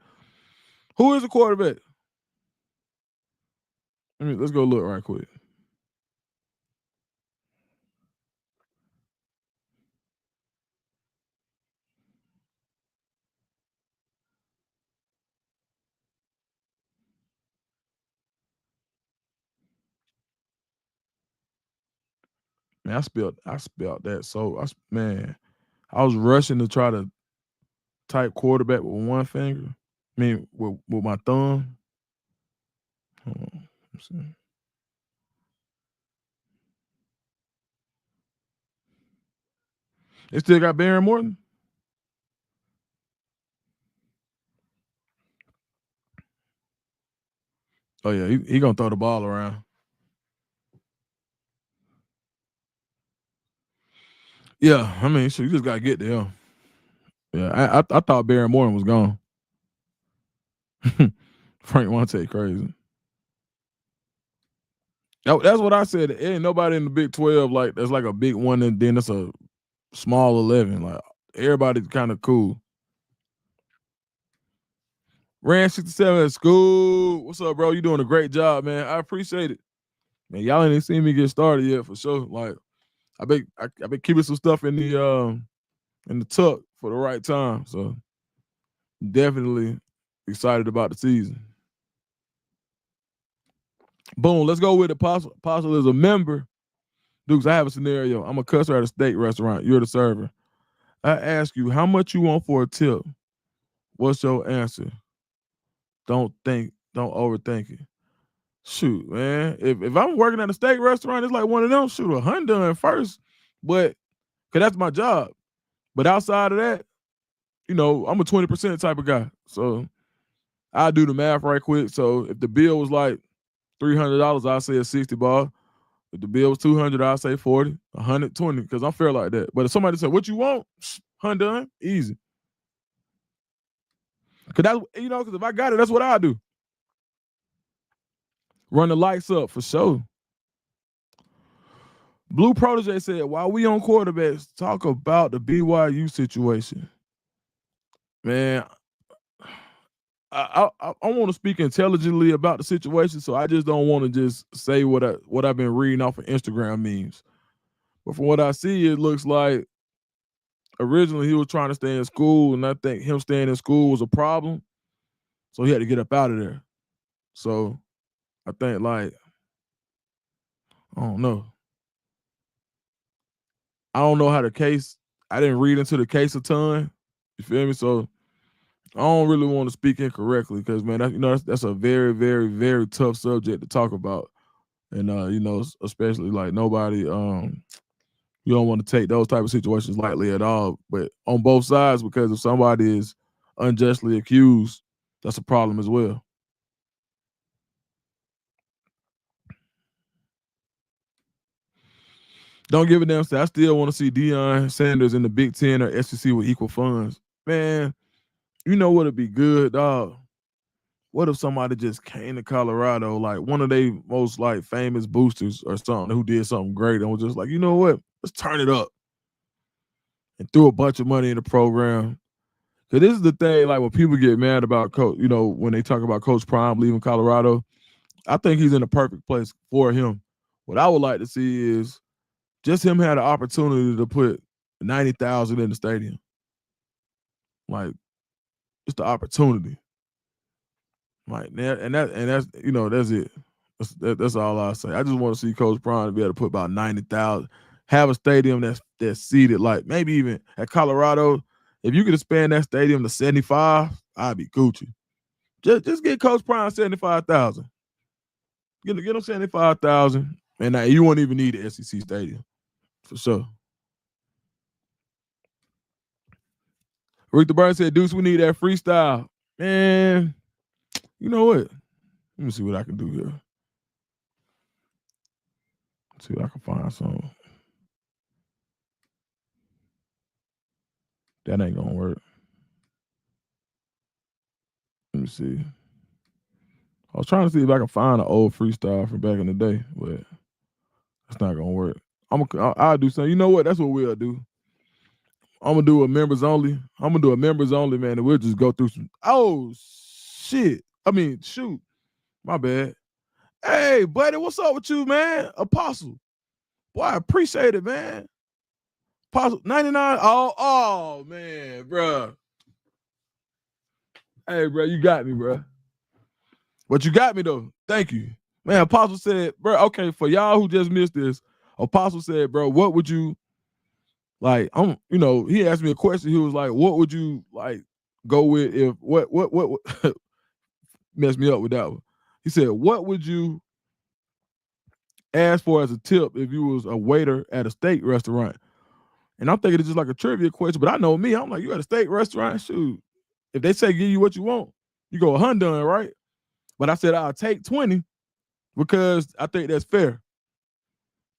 Who is the quarterback? Let's go look right quick. Man, I spelled that so I was rushing to try to type quarterback with one finger. I mean with my thumb. Hold on. Let's see. They still got Baron Morton? Oh, yeah, he going to throw the ball around. Yeah, I mean, so you just got to get there. Yeah, I thought Baron Morton was gone. Frank Monte crazy. That's what I said. There ain't nobody in the Big 12 like that's like a big one, and then it's a small 11. Like everybody's kind of cool. Ran 67 at school. What's up, bro? You doing a great job, man. I appreciate it. Man, y'all ain't seen me get started yet for sure. Like I been keeping some stuff in the tuck for the right time. So definitely excited about the season. Boom, let's go with Apostle. Apostle is a member. Dukes, I have a scenario. I'm a customer at a steak restaurant. You're the server. I ask you how much you want for a tip. What's your answer? Don't overthink it. Shoot, man. If I'm working at a steak restaurant, it's like one of them. Shoot, $100 first, but because that's my job. But outside of that, I'm a 20% type of guy. So I do the math right quick. So if the bill was like $300, I'll say a 60 ball. If the bill was 200, I'll say 40, 120, because I'm fair like that. But if somebody said, what you want? $100, easy. Because if I got it, that's what I do. Run the lights up for sure. Blue Protege said, while we on quarterbacks, talk about the BYU situation. Man, I want to speak intelligently about the situation, so I just don't want to just say what I've been reading off of Instagram memes. But from what I see, it looks like originally he was trying to stay in school, and I think him staying in school was a problem, so he had to get up out of there. So I think I don't know. I don't know how the case. I didn't read into the case a ton. You feel me? So I don't really want to speak incorrectly because, man, that's a very, very, very tough subject to talk about, and especially like nobody. You don't want to take those type of situations lightly at all. But on both sides, because if somebody is unjustly accused, that's a problem as well. Don't give a damn. I still want to see Deion Sanders in the Big Ten or SEC with equal funds. Man, you know what'd be good, dog? What if somebody just came to Colorado, like one of their most like famous boosters or something, who did something great and was just like, you know what? Let's turn it up and threw a bunch of money in the program. Because this is the thing, like when people get mad about Coach, when they talk about Coach Prime leaving Colorado, I think he's in the perfect place for him. What I would like to see is just him had an opportunity to put 90,000 in the stadium. Like, it's the opportunity. Like, and that's that's it. That's all I say. I just want to see Coach Prime be able to put about 90,000, have a stadium that's seated, like maybe even at Colorado. If you could expand that stadium to 75, I'd be Gucci. Just get Coach Prime 75,000. Get him 75,000, and you won't even need the SEC stadium for sure. Rick the Burn said, Deuce, we need that freestyle. Man, you know what? Let me see what I can do here. Let's see if I can find some. That ain't gonna work. Let me see. I was trying to see if I can find an old freestyle from back in the day, but that's not gonna work. I'll do something. You know what? That's what we'll do. I'm gonna do a members only. Man, and we'll just go through some. Oh shit! I mean, shoot, my bad. Hey, buddy, what's up with you, man? Apostle, boy, I appreciate it, man. Apostle 99. Oh man, bro. Hey, bro, you got me, bro. But you got me though. Thank you, man. Apostle said, bro. Okay, for y'all who just missed this, Apostle said, bro, what would you like? He asked me a question. He was like, what would you like go with if what messed me up with that one? He said, "What would you ask for as a tip if you was a waiter at a steak restaurant?" And I'm thinking it's just like a trivia question, but I know me. I'm like, you at a steak restaurant? Shoot. If they say give you what you want, you go $100, right? But I said I'll take 20 because I think that's fair.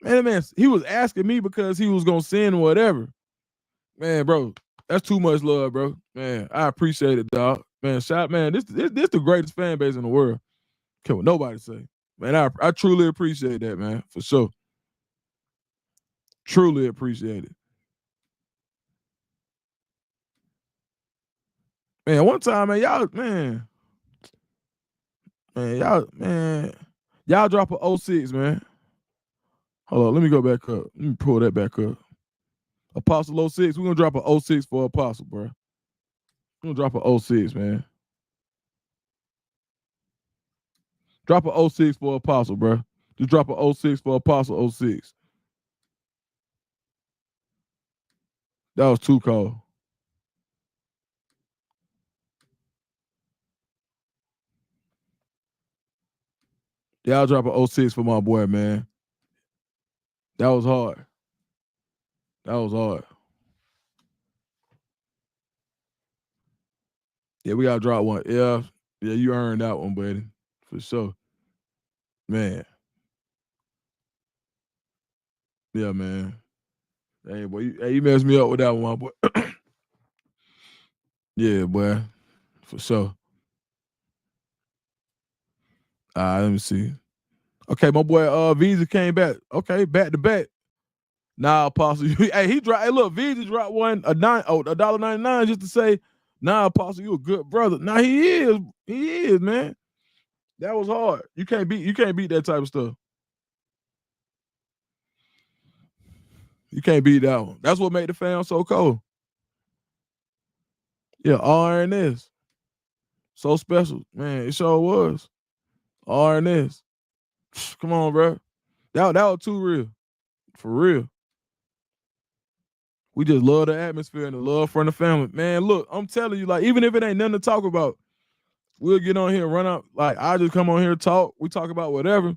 Man, he was asking me because he was gonna send whatever. Man, bro, that's too much love, bro. Man, I appreciate it, dog. Man, this the greatest fan base in the world. Can't what nobody say. Man, I truly appreciate that, man, for sure. Truly appreciate it. Man, one time, man, y'all drop a 06, man. Hold on, let me go back up. Let me pull that back up. Apostle 06, we're gonna drop a 06 for Apostle, bro. We're gonna drop a 06, man. Drop a 06 for Apostle, bro. Just drop a 06 for Apostle 06. That was too cold. Y'all drop a 06 for my boy, man. That was hard. That was hard. Yeah, we gotta drop one. Yeah, you earned that one, buddy. For sure. Man. Yeah, man. Hey, boy, you messed me up with that one, my boy. Yeah, boy. For sure. Let me see. Okay, my boy Visa came back. Okay, back to back. Nah, Apostle. Hey, he dropped. Hey, look, Visa dropped $1.99 just to say, nah, Apostle, you a good brother. Nah, he is. He is, man. That was hard. You can't beat that type of stuff. You can't beat that one. That's what made the fam so cold. Yeah, RNS. So special. Man, it sure was. RNS. Come on, bro. That was too real. For real. We just love the atmosphere and the love from the family. Man, look, I'm telling you, like, even if it ain't nothing to talk about, we'll get on here and run out. Like, I just come on here and talk. We talk about whatever.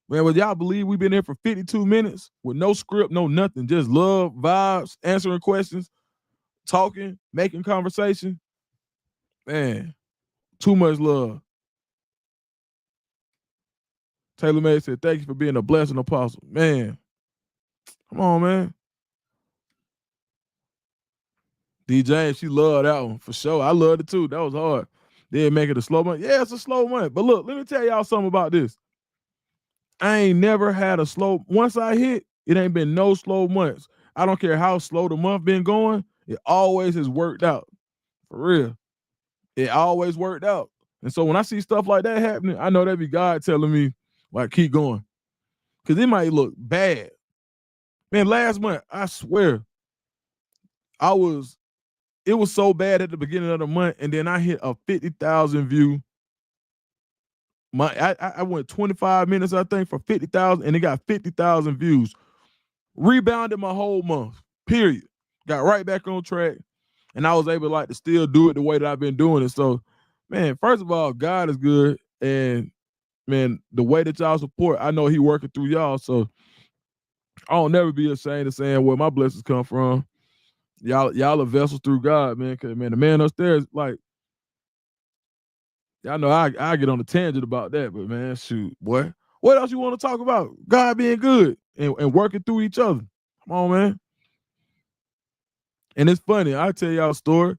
Man, would y'all believe we've been here for 52 minutes with no script, no nothing, just love, vibes, answering questions, talking, making conversation? Man, too much love. Taylor May said, thank you for being a blessing, Apostle. Man, come on, man. DJ, she loved that one for sure. I loved it too. That was hard. They make it a slow month. Yeah, it's a slow month. But look, let me tell y'all something about this. I ain't never had a slow. Once I hit, it ain't been no slow months. I don't care how slow the month been going. It always has worked out. For real. It always worked out. And so when I see stuff like that happening, I know that be God telling me, like, keep going. Because it might look bad. Man, last month, I swear, it was so bad at the beginning of the month, and then I hit a 50,000 view. I went 25 minutes, I think, for 50,000, and it got 50,000 views. Rebounded my whole month, period. Got right back on track, and I was able to still do it the way that I've been doing it. So, man, first of all, God is good, and man, the way that y'all support, I know He working through y'all. So I'll never be ashamed of saying where my blessings come from. Y'all are vessels through God, man. Cause man, the man upstairs, like, y'all know I get on a tangent about that, but man, shoot, boy. What else you want to talk about? God being good and working through each other. Come on, man. And it's funny, I'll tell y'all a story.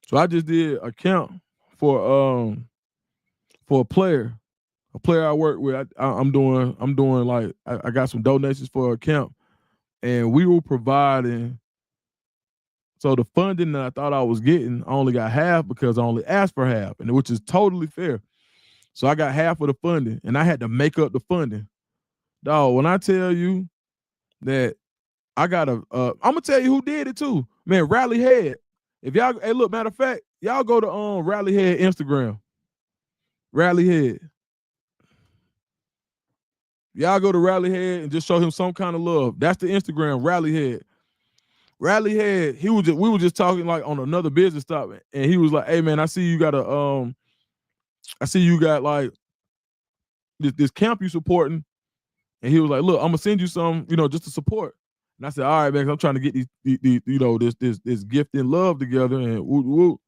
So I just did a camp for a player I work with. I'm doing like I got some donations for a camp, and we were providing. So the funding that I thought I was getting, I only got half because I only asked for half, and which is totally fair. So I got half of the funding, and I had to make up the funding. Dog, when I tell you that I got I'm gonna tell you who did it too. Man, Rally Head. If y'all, hey, look, matter of fact, y'all go to Rally Head Instagram. Rally Head. Y'all go to Rally Head and just show him some kind of love. That's the Instagram, Rally Head. Rally Head, we were just talking like on another business stop, and he was like, hey man, I see you got like this camp you supporting. And he was like, look, I'm gonna send you some, just to support. And I said, all right, man, I'm trying to get these this gift and love together and woo woo.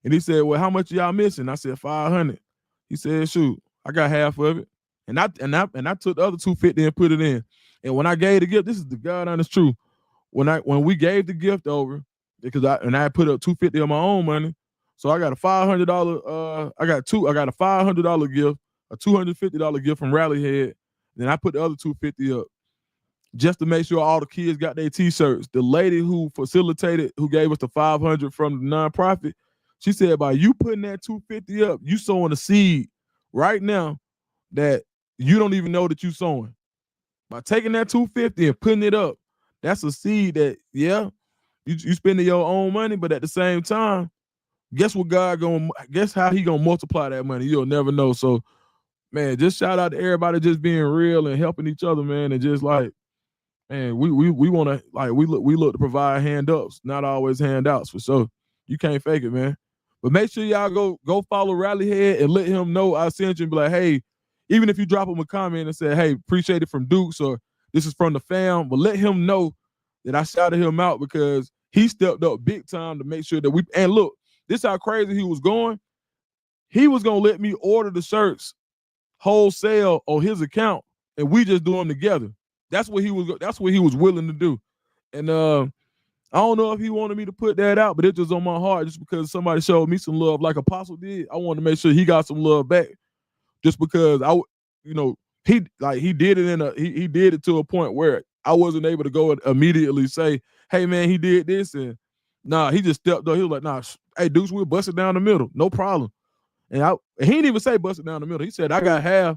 And he said, well, how much y'all missing? I said, 500. He said, shoot, I got half of it. And I took the other 250 and put it in. And when I gave the gift, this is the God honest truth. When we gave the gift over, because I put up 250 of my own money, so I got a $500. I got a $500 gift, a $250 gift from Rallyhead. Then I put the other 250 up just to make sure all the kids got their T-shirts. The lady who facilitated, who gave us the 500 from the nonprofit, she said, by you putting that 250 up, you sowing a seed right now that you don't even know that you sowing. By taking that 250 and putting it up, that's a seed that, yeah, you spending your own money, but at the same time, guess how he gonna multiply that money? You'll never know. So, man, just shout out to everybody just being real and helping each other, man, and just like, man, we want to, like, we look to provide hand ups, not always handouts, for sure. You can't fake it, man. But make sure y'all go follow Rallyhead and let him know I sent you and be like, hey, even if you drop him a comment and say, hey, appreciate it from Dukes or this is from the fam, but let him know that I shouted him out because he stepped up big time to make sure that and look, this how crazy he was going. He was going to let me order the shirts wholesale on his account and we just do them together. That's what he was willing to do. And I don't know if he wanted me to put that out, but it was on my heart just because somebody showed me some love like Apostle did. I wanted to make sure he got some love back just because he did it he did it to a point where I wasn't able to go and immediately say, hey man, he did this. And nah, he just stepped up. He was like, nah, hey Deuce, we'll bust it down the middle. No problem. And he didn't even say bust it down the middle. He said, I got half.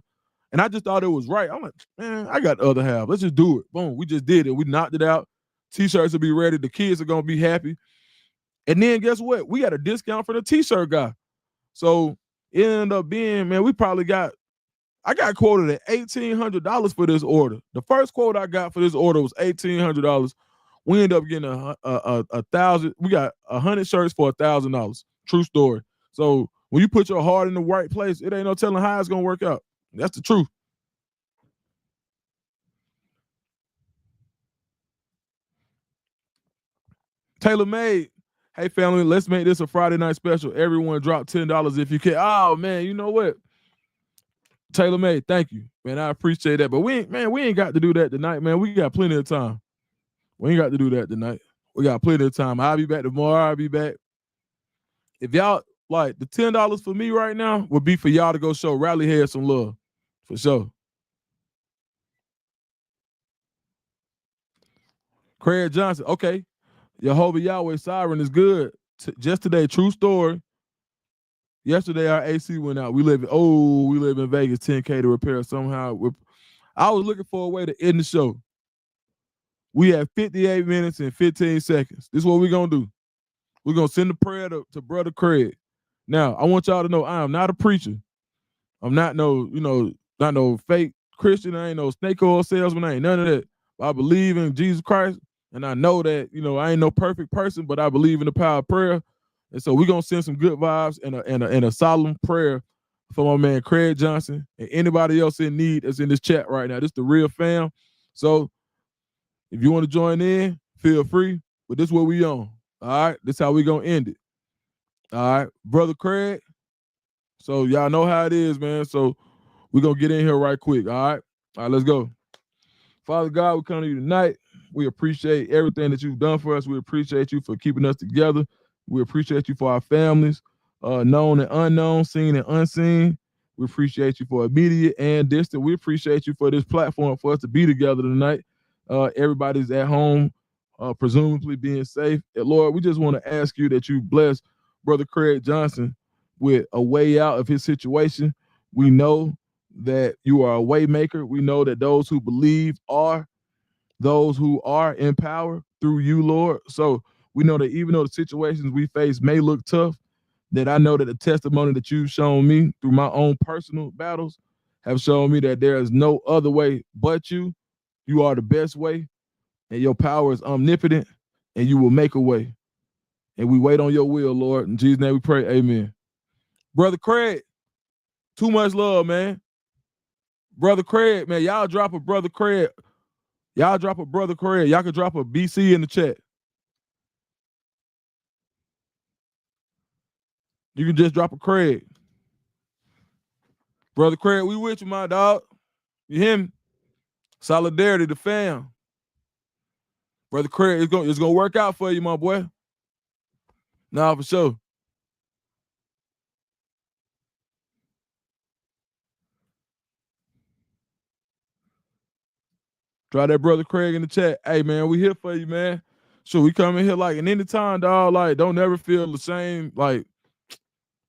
And I just thought it was right. I'm like, man, I got the other half. Let's just do it. Boom. We just did it. We knocked it out. T-shirts will be ready. The kids are going to be happy. And then guess what? We got a discount for the T-shirt guy. So it ended up being, man, I got quoted at $1,800 for this order. The first quote I got for this order was $1,800. We ended up getting a thousand. We got 100 shirts for $1,000. True story. So when you put your heart in the right place, it ain't no telling how it's going to work out. That's the truth. Taylor Made. Hey, family, let's make this a Friday night special. Everyone drop $10 if you can. Oh, man, you know what? Taylor Made, thank you. Man, I appreciate that. But we ain't got to do that tonight, man. We got plenty of time. We ain't got to do that tonight. We got plenty of time. I'll be back tomorrow. I'll be back. If y'all, like, the $10 for me right now would be for y'all to go show Rallyhead some love. For sure. Craig Johnson, okay. Jehovah Yahweh Siren is good. Just today, true story. Yesterday, our AC went out. We live in Vegas, 10K to repair somehow. I was looking for a way to end the show. We have 58 minutes and 15 seconds. This is what we're going to do. We're going to send a prayer to Brother Craig. Now, I want y'all to know I am not a preacher. I'm not not no fake Christian. I ain't no snake oil salesman. I ain't none of that. I believe in Jesus Christ, and I know that, I ain't no perfect person, but I believe in the power of prayer. And so we're going to send some good vibes and a solemn prayer for my man Craig Johnson and anybody else in need that's in this chat right now. This is the real fam. So if you want to join in, feel free. But this is what we on. All right? This is how we going to end it. All right? Brother Craig. So y'all know how it is, man. So we're going to get in here right quick. All right? All right, let's go. Father God, we come to you tonight. We appreciate everything that you've done for us. We appreciate you for keeping us together. We appreciate you for our families, known and unknown, seen and unseen. We appreciate you for immediate and distant. We appreciate you for this platform for us to be together tonight. Everybody's at home, presumably being safe. And Lord, we just want to ask you that you bless Brother Craig Johnson with a way out of his situation. We know that you are a way maker. We know that those who believe are those who are in power through you, Lord. So we know that even though the situations we face may look tough, that I know that the testimony that you've shown me through my own personal battles have shown me that there is no other way but you. You are the best way, and your power is omnipotent, and you will make a way. And we wait on your will, Lord. In Jesus' name we pray, amen. Brother Craig, too much love, man. Brother Craig, man, y'all drop a Brother Craig. Y'all drop a Brother Craig. Y'all can drop a BC in the chat. You can just drop a Craig. Brother Craig, we with you, my dog. You hear me? Solidarity, the fam. Brother Craig, it's gonna work out for you, my boy. Nah, for sure. Try that Brother Craig in the chat. Hey, man, we here for you, man. So we come in here like, and anytime, dog, like, don't never feel the same. Like,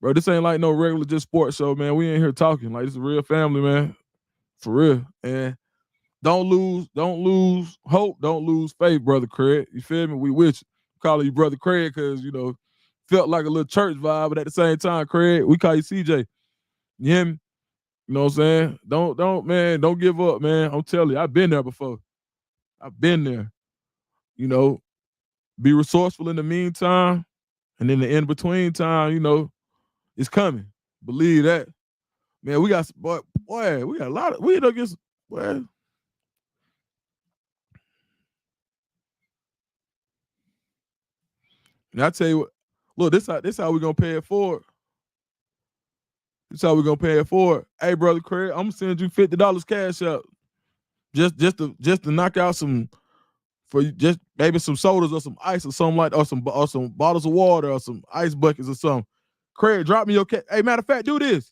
bro, this ain't like no regular just sports show, man. We ain't here talking. Like, this is a real family, man. For real. And don't lose hope. Don't lose faith, Brother Craig. You feel me? We with you. Calling you Brother Craig because, felt like a little church vibe, but at the same time, Craig, we call you CJ. You hear me? You know what I'm saying? Don't give up, man. I'm telling you, I've been there before. I've been there. Be resourceful in the meantime, and in the in-between time, it's coming. Believe that. Man, we got boy, we got a lot of we against boy. And I tell you what, look, this how we gonna pay it forward. This how we gonna pay it forward. Hey, Brother Craig, I'm gonna send you $50 cash out. Just to knock out some for just maybe some sodas or some ice or something like or some bottles of water or some ice buckets or something. Craig, drop me your cash. Hey, matter of fact, do this.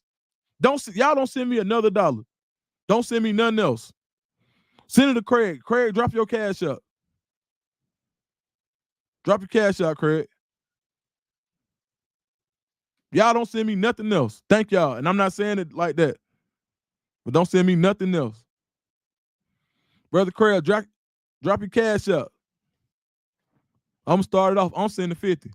Y'all don't send me another dollar. Don't send me nothing else. Send it to Craig. Craig, drop your cash out. Drop your cash out, Craig. Y'all don't send me nothing else. Thank y'all. And I'm not saying it like that. But don't send me nothing else. Brother Craig, drop your cash out. I'm going to start it off. I'm sending 50.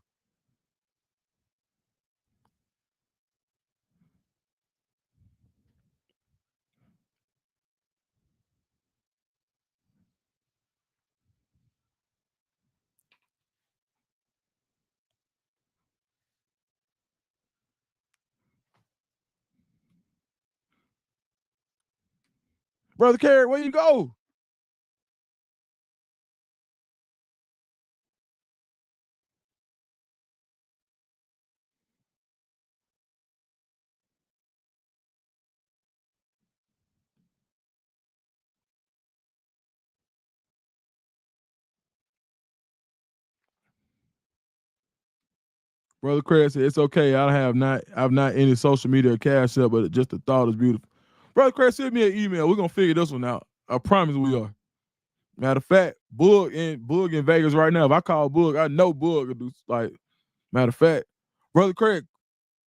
Brother Craig, where you go? Brother Craig said, it's okay. I've not any social media cash up, but just the thought is beautiful. Brother Craig, send me an email. We're going to figure this one out. I promise we are. Matter of fact, Boog in Vegas right now. If I call Boog, I know Boog will do like, matter of fact, Brother Craig,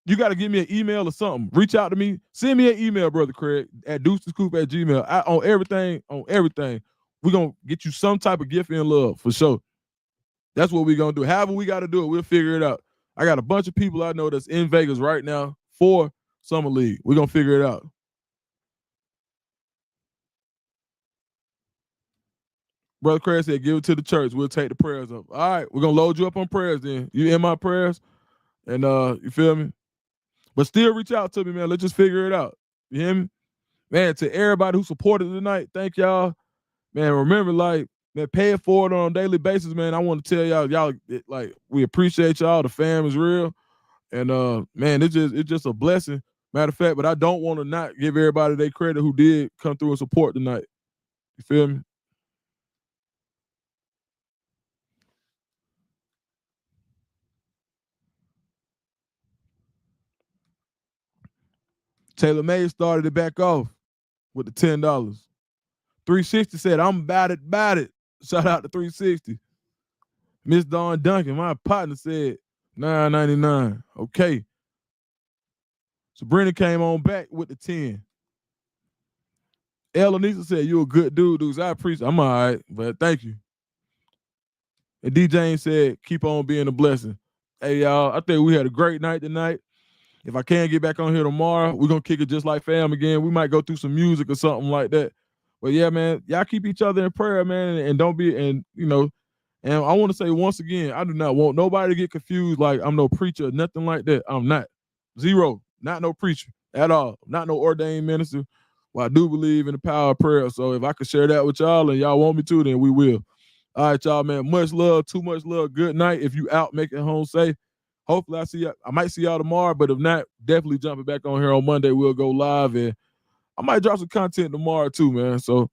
you got to give me an email or something. Reach out to me. Send me an email, Brother Craig, at deucescoop@gmail. On everything. We're going to get you some type of gift in love for sure. That's what we're going to do. However we got to do it, we'll figure it out. I got a bunch of people I know that's in Vegas right now for Summer League. We're going to figure it out. Brother Craig said, give it to the church. We'll take the prayers up. All right, we're going to load you up on prayers then. You in my prayers? And you feel me? But still reach out to me, man. Let's just figure it out. You hear me? Man, to everybody who supported tonight, thank y'all. Man, remember, like, man, pay it forward on a daily basis, man. I want to tell y'all, like, we appreciate y'all. The fam is real. And man, it's just a blessing. Matter of fact, but I don't want to not give everybody their credit who did come through and support tonight. You feel me? Taylor May started it back off with the $10. 360 said, I'm about it. Shout out to 360. Miss Dawn Duncan, my partner, said $9.99. Okay. Sabrina came on back with the 10. Elanisa said, you a good dude, dudes. I appreciate it. I'm all right, but thank you. And D. James said, keep on being a blessing. Hey, y'all, I think we had a great night tonight. If I can get back on here tomorrow, we're going to kick it just like fam again. We might go through some music or something like that. But yeah, man, y'all keep each other in prayer, man, and don't be, and and I want to say once again, I do not want nobody to get confused like I'm no preacher, nothing like that. I'm not. Zero. Not no preacher at all. Not no ordained minister. Well, I do believe in the power of prayer. So if I could share that with y'all and y'all want me to, then we will. All right, y'all, man. Much love, too much love. Good night. If you out, make it home safe. Hopefully I might see y'all tomorrow, but if not, definitely jumping back on here on Monday. We'll go live and I might drop some content tomorrow too, man. So,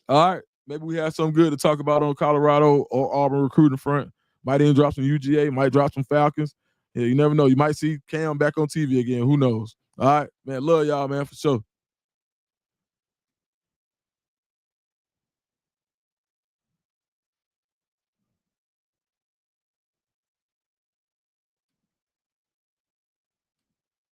all right, maybe we have something good to talk about on Colorado or Auburn recruiting front. Might even drop some UGA, might drop some Falcons. Yeah, you never know. You might see Cam back on TV again. Who knows? All right, man. Love y'all, man, for sure.